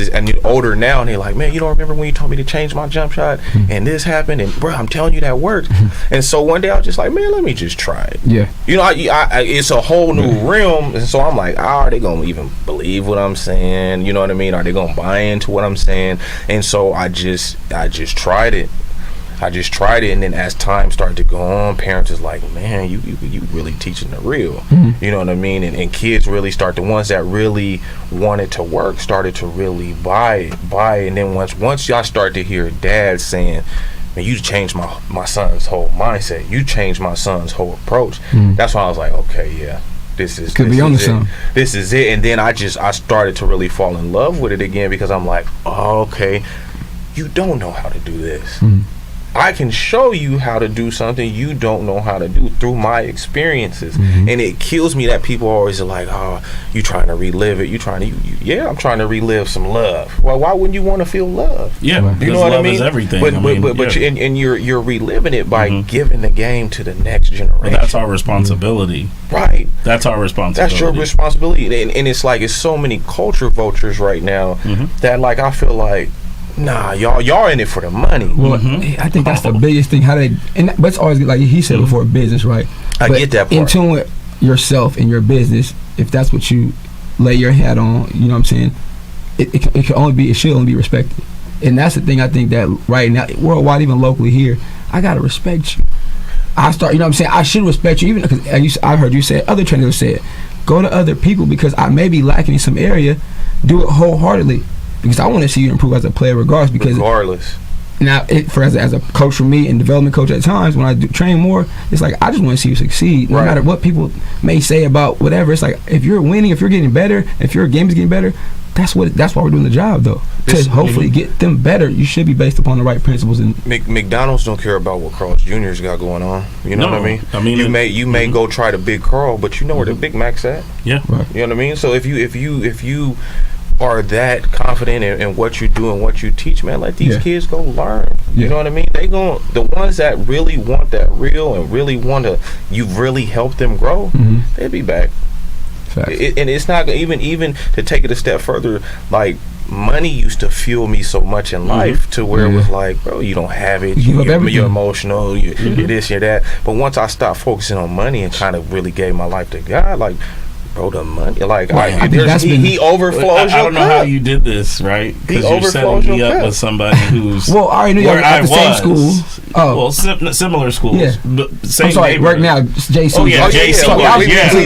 older now, and they're like, man, you don't remember when you told me to change my jump shot, and this happened, and bro, I'm telling you that worked. And so one day I was just like, man, let me just try it. Yeah. It's a whole new realm, and so I'm like, are they gonna even believe what I'm saying? You know what I mean? Are they gonna buy into what I'm saying? And so I just tried it. And then as time started to go on, parents is like, man, you really teaching the real. You know what I mean? And kids really the ones that really wanted to work started to really buy it. And then once y'all start to hear dad saying, man, you changed my son's whole mindset. You changed my son's whole approach. That's why I was like, okay, yeah. This is it. And then I started to really fall in love with it again because I'm like, oh, okay, you don't know how to do this. I can show you how to do something you don't know how to do through my experiences. And it kills me that people always are like, oh, you trying to relive it. Yeah, I'm trying to relive some love. Well, why wouldn't you want to feel love? Yeah, you know what love I mean? Is everything. But you're reliving it by giving the game to the next generation. Well, that's our responsibility. Right. That's our responsibility. That's your responsibility. And it's like, it's so many culture vultures right now that like I feel like, nah, y'all in it for the money. Well, I think that's the biggest thing. But it's always like he said before, business, right? I get that part. In tune with yourself and your business, if that's what you lay your hat on, you know what I'm saying? It should only be respected. And that's the thing. I think that right now, worldwide, even locally here, I gotta respect you. You know what I'm saying? I should respect you, even because I heard you say, other trainers said, go to other people because I may be lacking in some area, do it wholeheartedly. Because I want to see you improve as a player regardless. Now, as a coach for me and development coach at times, when I train more, it's like I just want to see you succeed. No matter what people may say about whatever. It's like if you're winning, if you're getting better, if your game is getting better, that's why we're doing the job, though. To hopefully get them better, you should be based upon the right principles. And McDonald's don't care about what Carl's Jr.'s got going on. You know what I mean? You may go try the Big Carl, but you know where the Big Mac's at. Yeah. Right. You know what I mean? So if you are that confident in what you do and what you teach, man, let these kids go learn. You know what I mean? The ones that really want that real and really want to, you really help them grow, they'll be back. And it's not even to take it a step further, like money used to fuel me so much in life to where it was like, bro, you don't have it, you're emotional, you're this, you're that. But once I stopped focusing on money and kind of really gave my life to God, like, bro, the money, like he overflows. I don't know how you did this, right? Because you're setting me up with somebody who's well, I already knew you at the same school. Oh, well, similar schools. Yeah. But same. I'm sorry, right now, JC. Oh yeah, JC.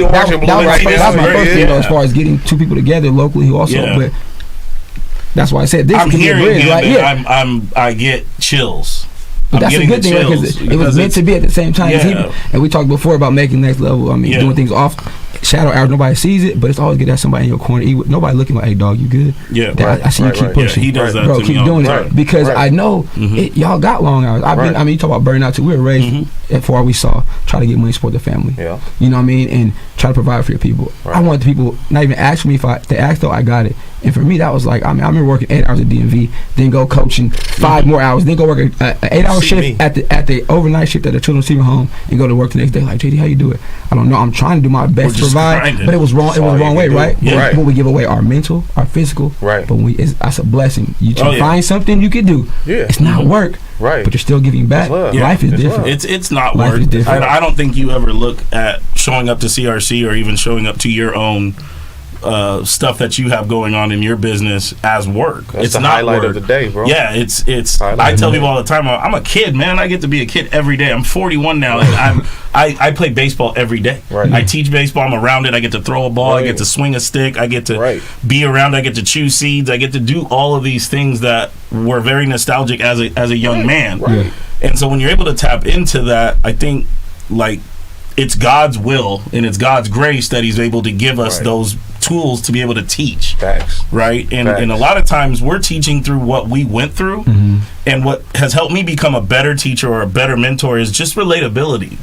That was my first thing, as far as getting two people together locally who also. But that's why I said this. I'm hearing him, and I get chills. But that's a good thing, right? Because it was meant to be at the same time. And we talked before about making next level. I mean, doing things off shadow hours. Nobody sees it, but it's always good to have somebody in your corner. Nobody looking like, hey, dog, you good? Yeah, I see you keep pushing. He does that, bro. To keep me doing it because I know y'all got long hours. I mean, you talk about burnout too. We were raised before we saw try to get money, support the family. Yeah, you know what I mean, and try to provide for your people. I want the people not even ask me if they ask though. I got it. And for me, that was like, I remember working 8 hours at DMV, then go coaching 5 more hours, then go work an 8-hour shift at the overnight shift at the children's senior home, and go to work the next day. Like, JD, how you do it? I don't know. I'm trying to do my best to provide, but it was wrong. It was the wrong way, right? When we give away our mental, our physical, but that's a blessing. You can find something you can do. It's not work, but you're still giving back. Life is different. It's not work. I don't think you ever look at showing up to CRC or even showing up to your own stuff that you have going on in your business as work. It's the highlight of the day, bro. Yeah, it's I tell people all the time, I'm a kid, man. I get to be a kid every day. I'm 41 now, and I play baseball every day. I teach baseball. I'm around it. I get to throw a ball. I get to swing a stick. I get to be around. I get to chew seeds. I get to do all of these things that were very nostalgic as a young man. And so when you're able to tap into that, I think like it's God's will and it's God's grace that He's able to give us those tools to be able to teach. Facts. Right? And Facts. a lot of times we're teaching through what we went through. Mm-hmm. And what has helped me become a better teacher or a better mentor is just relatability.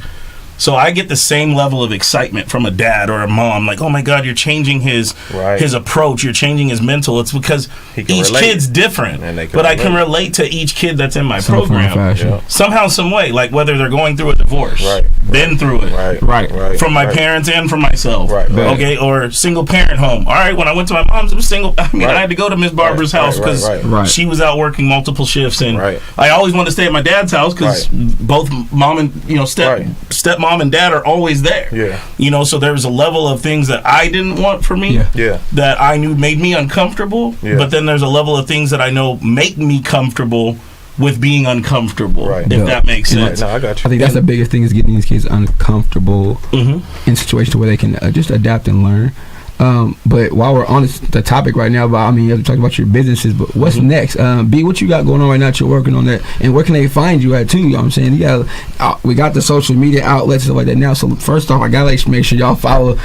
So I get the same level of excitement from a dad or a mom, like, oh my God, you're changing his approach, you're changing his mental. It's because each kid's different, but I can relate to each kid that's in my program somehow, some way, like whether they're going through a divorce, been through it, from my parents and from myself, okay, or single parent home. All right, when I went to my mom's, it was single. I mean, I had to go to Miss Barbara's house because she was out working multiple shifts, and I always wanted to stay at my dad's house because both mom and stepmom and dad are always there. So there was a level of things that I didn't want for me that I knew made me uncomfortable, but then there's a level of things that I know make me comfortable with being uncomfortable, if that makes sense. No, I got you. I think that's the biggest thing, is getting these kids uncomfortable in situations where they can just adapt and learn. But while we're on the topic right now, you have to talk about your businesses, but what's next? B, what you got going on right now that you're working on that, and where can they find you at too? You know what I'm saying? We got the social media outlets and stuff like that now, so first off, I gotta make sure y'all follow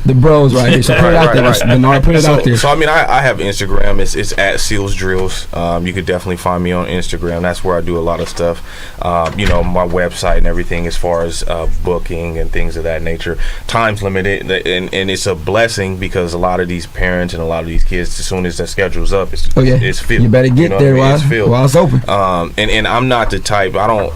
the bros right here. So put it out there, Bernard, put it out there. So I have Instagram. It's at Seals Drills. You could definitely find me on Instagram. That's where I do a lot of stuff. My website and everything as far as booking and things of that nature. Time's limited, and it's a blessing, because a lot of these parents and a lot of these kids, as soon as their schedule's up, it's filled. You better get there while it's open. And I'm not the type, I don't,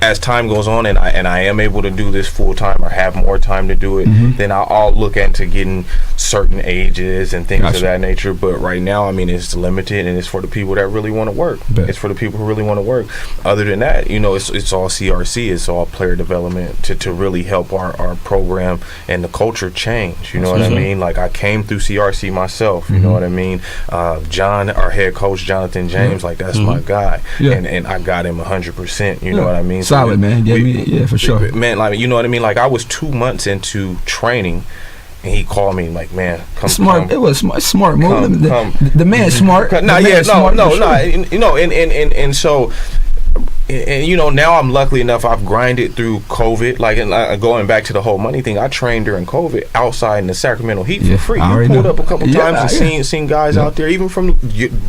as time goes on and I am able to do this full time or have more time to do it, then I'll look into getting certain ages and things of that nature. But right now, it's limited, and it's for the people that really want to work. It's for the people who really want to work. Other than that, it's all CRC. It's all player development to really help our program and the culture change. You know what I mean? Like, I came through CRC myself. You know what I mean? John, our head coach, Jonathan James, like, that's my guy, and I got him 100%. You know what I mean? Solid, so man. For sure. Man, like, you know what I mean? Like, I was 2 months into training, and he called me like, man, come. Smart. It was smart move. The man's smart. And so. And now I'm lucky enough, I've grinded through COVID, like, and going back to the whole money thing, I trained during COVID outside in the Sacramento heat for free. You pulled up a couple times and seen guys out there, even from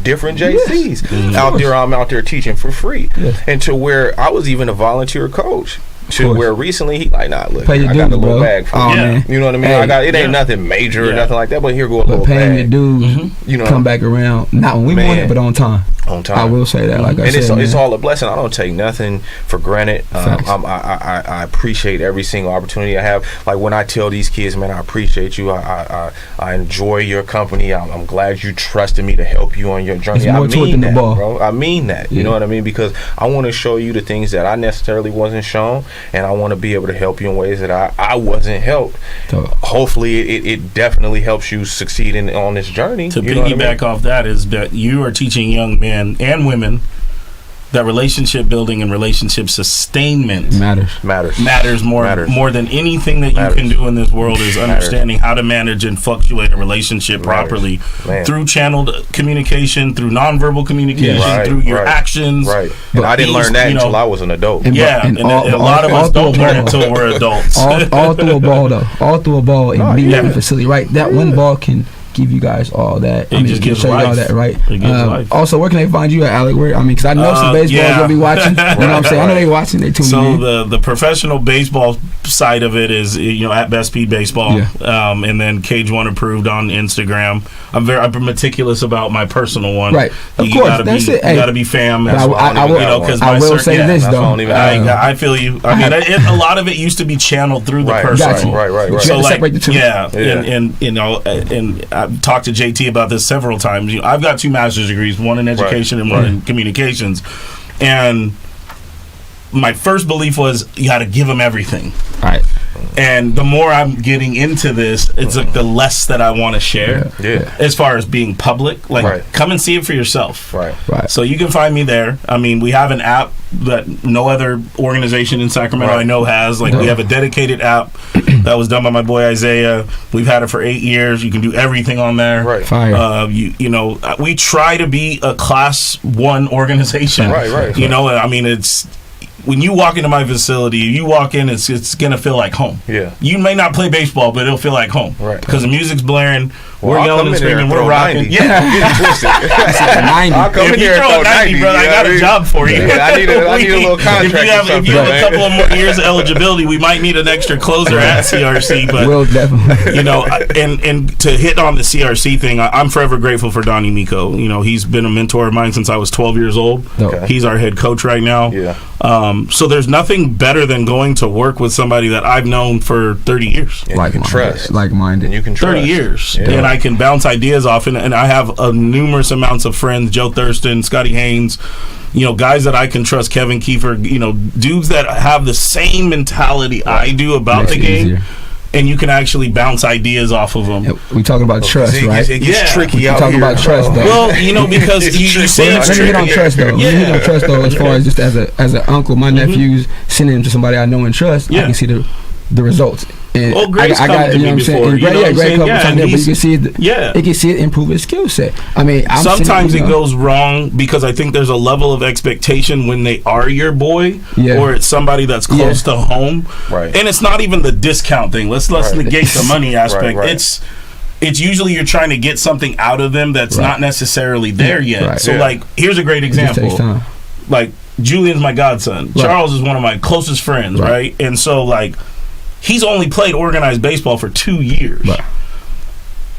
different JCs out there. I'm out there teaching for free, and to where I was even a volunteer coach. To where recently he like, nah, look, I got a little bag for you. You know what I mean? It ain't nothing major or nothing like that, but here go a little bag. Paying your dues, come back around, not when we want it, but on time. On time. I will say that, like I said, it's all a blessing. I don't take nothing for granted. I appreciate every single opportunity I have. Like, when I tell these kids, man, I appreciate you. I enjoy your company. I'm glad you trusted me to help you on your journey. I mean that, bro. I mean that. You know what I mean? Because I want to show you the things that I necessarily wasn't shown, and I want to be able to help you in ways that I wasn't helped. Hopefully, it definitely helps you succeed on this journey. To piggyback off that is that you are teaching young men and women that relationship building and relationship sustainment matters more than anything that you can do in this world. Is understanding how to manage and fluctuate a relationship properly through channeled communication, through nonverbal communication, through your actions. But I didn't learn that until I was an adult. And a lot of us don't learn until we're adults. all through a ball, though. All through a ball in the facility, right? That one ball can give you guys all that. Just gives show life. You all that, right? Life. Also, where can they find you at, Alec? Because I know some baseball will be watching. You know what I'm saying? I know they watching. They tuning in. So the professional baseball side of it is at Best Speed Baseball, and then Cage One Approved on Instagram. I'm meticulous about my personal one. Right, of course. That's it. You got to be fam. I will say this though. I feel you. A lot of it used to be channeled through the person. Right. So separate the two. And I've talked to JT about this several times. I've got 2 master's degrees, one in education and one in communications. And my first belief was you got to give them everything. Right. And the more I'm getting into this, it's like the less that I want to share. As far as being public, come and see it for yourself. Right. So you can find me there. We have an app that no other organization in Sacramento I know has. We have a dedicated app that was done by my boy Isaiah. We've had it for 8 years. You can do everything on there. Right. Fire. We try to be a class 1 organization. Right. It's when you walk into my facility, you walk in, it's gonna feel like home. Yeah. You may not play baseball, but it'll feel like home. Right. Because the music's blaring, Well, we're I'll yelling come and in there screaming, and we're throw rocking. 90. Yeah. I'll come If in you here and throw throw a 90, brother, I got a job for you. Yeah, I need a little contract. If you have a couple of more years of eligibility, we might need an extra closer at CRC. But Will definitely. you know, and to hit on the CRC thing, I'm forever grateful for Donnie Miko. You know, he's been a mentor of mine since I was 12 years old. Okay. He's our head coach right now. Yeah. So there's nothing better than going to work with somebody that I've known for 30 years. And you can trust. Like-minded. And you can trust. 30 years. Yeah. And I can bounce ideas off. And I have numerous amounts of friends, Joe Thurston, Scotty Haynes, you know, guys that I can trust, Kevin Kiefer, you know, dudes that have the same mentality I do about Makes the it game. easier. And you can actually bounce ideas off of them. Yeah, we talking about trust, right? It gets Yeah. tricky We out talking here. about trust, though. Well, you know, because you say tricky. it's Let me hit on tricky. trust though. Let me hit on trust though. As far as just as an uncle, my nephews sending them to somebody I know and trust. Yeah. I can see the results. And Well, Greg's I come got to you know me what I'm saying. before, And you know what I'm Greg saying? couple Yeah, times and there, but you he's- can see it. Yeah. It can see it improve his skill set. I mean, Sometimes it you know, goes wrong because I think there's a level of expectation when they are your boy, Yeah. or it's somebody that's close to home. Right. And it's not even the discount thing. Let's Right. negate the money aspect. Right. It's usually you're trying to get something out of them that's Right. not necessarily there yet. Right. So Yeah. like, here's a great it just takes example. time. Like Julian's my godson. Right. Charles is one of my closest friends, Right. right? And so like, he's only played organized baseball for 2 years. Right.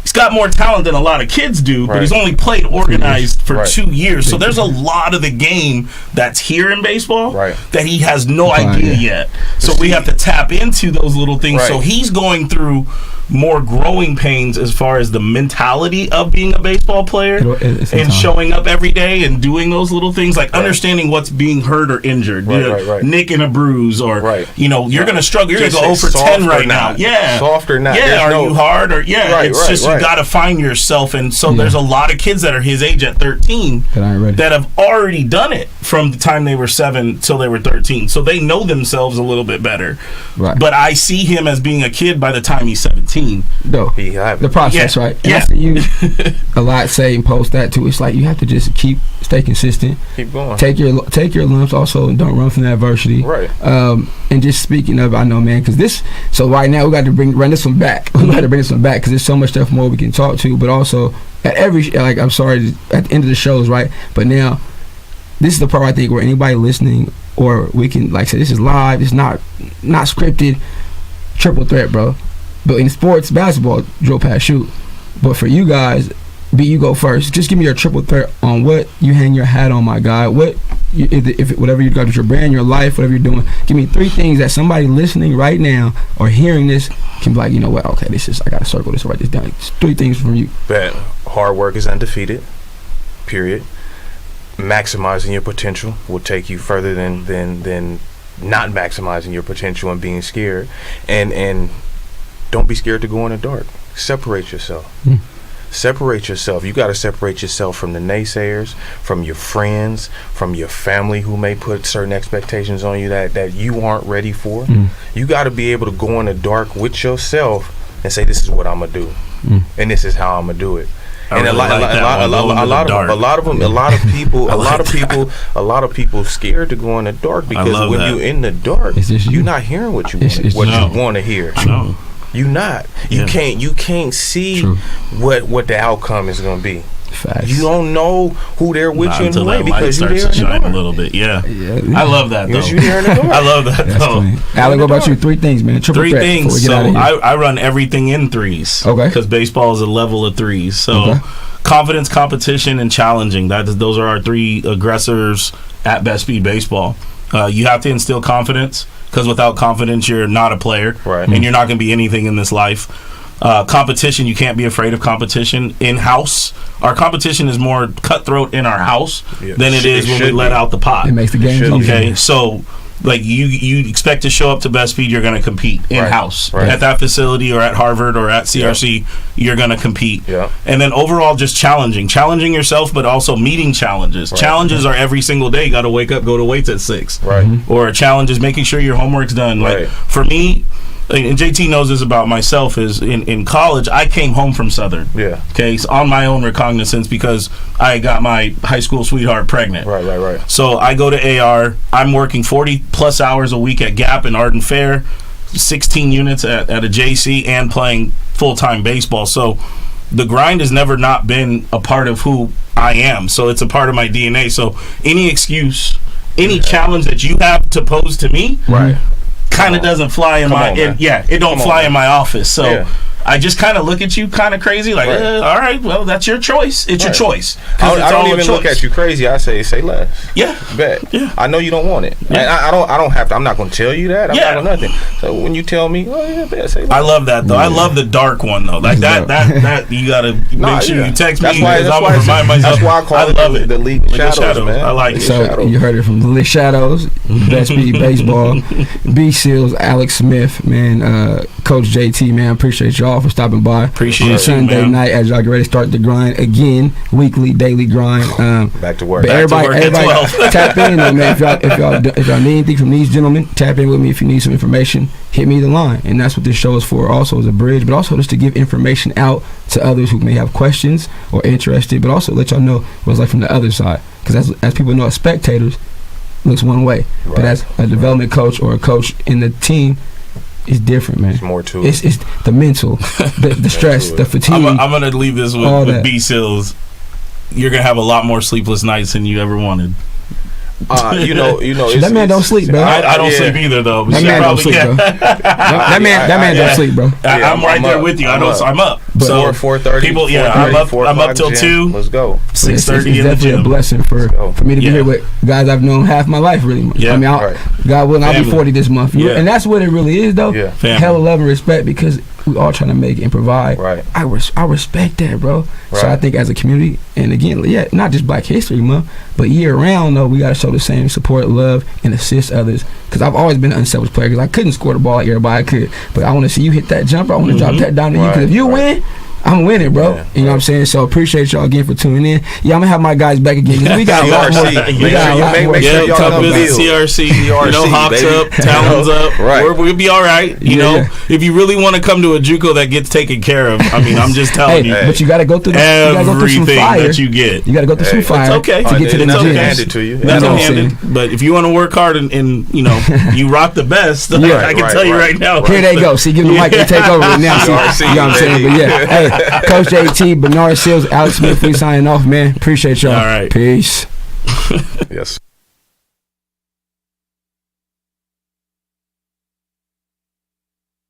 He's got more talent than a lot of kids do, but Right. he's only played organized for Right. 2 years. So there's a lot of the game that's here in baseball Right. that he has no Fine, idea yeah. yet. So we have to tap into those little things. Right. So he's going through more growing pains as far as the mentality of being a baseball player It's and time. showing up every day and doing those little things, like understanding what's being hurt or injured. Right, You know, right. nick and a bruise, or Right. you know, you're going to struggle. You're going Just to go 0 for say 10 soft right or now. not. Yeah, Soft or not. Yeah, There's are no- you hard or yeah? Right, it's right, just you right. got to find yourself, and so Yeah. there's a lot of kids that are his age at 13 That I ain't ready. that have already done it from the time they were 7 till they were 13, so they know themselves a little bit better. Right. But I see him as being a kid by the time he's 17. No. The process, Yeah. right? And Yeah. I see you a lot say and post that too. It's like you have to just stay consistent. Keep going. Take your lumps also, and don't run from the adversity. Right. And just speaking of, I know, man, because this. So right now we got to run this one back. We got to bring this one back because there's so much stuff more we can talk to. But also at I'm sorry, at the end of the shows, right? But now this is the part I think where anybody listening, or we can like say this is live. It's not scripted. Triple threat, bro. But in sports, basketball, drill, pass, shoot. But for you guys, you go first. Just give me your triple threat on what you hang your hat on, my guy. Whatever you got with your brand, your life, whatever you're doing. Give me 3 things that somebody listening right now or hearing this can be like, you know what? Okay, I got to circle this or write this down. It's 3 things from you. That hard work is undefeated. Period. Maximizing your potential will take you further than not maximizing your potential and being scared. And don't be scared to go in the dark. Separate yourself. Separate yourself. You got to separate yourself from the naysayers, from your friends, from your family who may put certain expectations on you that you aren't ready for. You got to be able to go in the dark with yourself and say, this is what I'm going to do. And this is how I'm going to do it. And a lot of people scared to go in the dark because when you're in the dark, you're not hearing what you want to hear. No. You not. You can't see what the outcome is going to be. Facts. You don't know who they're with you and who ain't because you're there starts to in the shine dark. a little bit. Yeah. I love that though. Because you're there in the dark. I love that That's though. clean. Alec, what about you? 3 things, man. Triple 3 threat before things. we get So out of here. I run everything in 3s. Okay. Because baseball is a level of 3s. So Okay. confidence, competition, and challenging. Those are our 3 aggressors at Best Speed Baseball. You have to instill confidence because without confidence, you're not a player, Right. and you're not going to be anything in this life. Competition, you can't be afraid of competition. In-house, our competition is more cutthroat in our house than it is when we let out the pot. It makes the game easier. Okay, so like you expect to show up to Best Speed, you're going to compete in-house. Right. At that facility or at Harvard or at CRC, you're going to compete. Yeah. And then overall, just challenging yourself, but also meeting challenges. Right. Challenges are every single day. You got to wake up, go to weights at 6. Right. Or a challenge is making sure your homework's done. Right. Like for me, and JT knows this about myself, is in college, I came home from Southern. Yeah. Okay, so on my own recognizance because I got my high school sweetheart pregnant. Right. So I go to AR. I'm working 40-plus hours a week at Gap and Arden Fair, 16 units at a JC, and playing full-time baseball. So the grind has never not been a part of who I am. So it's a part of my DNA. So any excuse, any challenge that you have to pose to me, kind of doesn't fly in it don't fly in my office. So I just kind of look at you kind of crazy, like, all right, well, that's your choice. It's your choice. I don't even look at you crazy. I say less. Yeah. Bet. Yeah. I know you don't want it. Yeah. I don't have to. I'm not going to tell you that. I'm not going nothing. So when you tell me, bet, say less. I love that, though. I love the dark one, though. Like that you got to make sure you text me. That's why remind myself. That's why I call it the League of Shadows, man. I like it. So you heard it from the Lit Shadows, Best Speed Baseball, B Seals, Alec Smith, man, Coach JT, man, appreciate y'all for stopping by. Appreciate on Sunday night as y'all get ready to start the grind again, weekly, daily grind. Back to work. But everybody tap in, though, man. If y'all need anything from these gentlemen, tap in with me. If you need some information, hit me the line, and that's what this show is for. Also as a bridge, but also just to give information out to others who may have questions or interested, but also let y'all know what it's like from the other side. Because as people know, as spectators, looks one way, but as a development coach or a coach in the team, it's different, man. It's more to it. It's the mental, the stress, the fatigue. I'm gonna leave this with B Seals. You're gonna have a lot more sleepless nights than you ever wanted. You know. That man don't sleep, bro. I don't sleep either, though. That man don't sleep, bro. That man don't sleep, bro. I'm right there with you. I'm up. So 4:30. People, I'm up till 2. Let's go. 6:30 It's in the definitely gym. a blessing for me to be here with guys I've known half my life, really. Yeah. I mean, God willing, I'll be 40 this month, and that's what it really is, though. Yeah. Hella love and respect, because we all trying to make it and provide. Right. I respect that, bro. Right. So I think as a community, and again, not just Black History Month, but year round, though, we got to show the same support, love, and assist others. Because I've always been an unselfish player, because I couldn't score the ball like everybody could. But I want to see you hit that jumper. I want to drop that down to you. Because if you win, I'm winning, bro. You know what I'm saying? So appreciate y'all again for tuning in. Yeah, I'm gonna have my guys back again. We got a lot more. We got a lot more. Make sure y'all come visit CRC. Hawks up, Talons up. We'll be all right. You know, if you really want to come to a JUCO that gets taken care of, I mean, I'm just telling you. But you got to go through everything that you get. You got to go through some fire. It's okay to get to the gym. Handed to you. That's handed. But if you want to work hard and you know you rock the best, I can tell you right now. Here they go. See, give them the mic and take over right now. See, you know what I'm saying? But hey, Coach JT, Bernard Seals, Alex Smith, we signing off, man. Appreciate y'all. All right. Peace. Yes.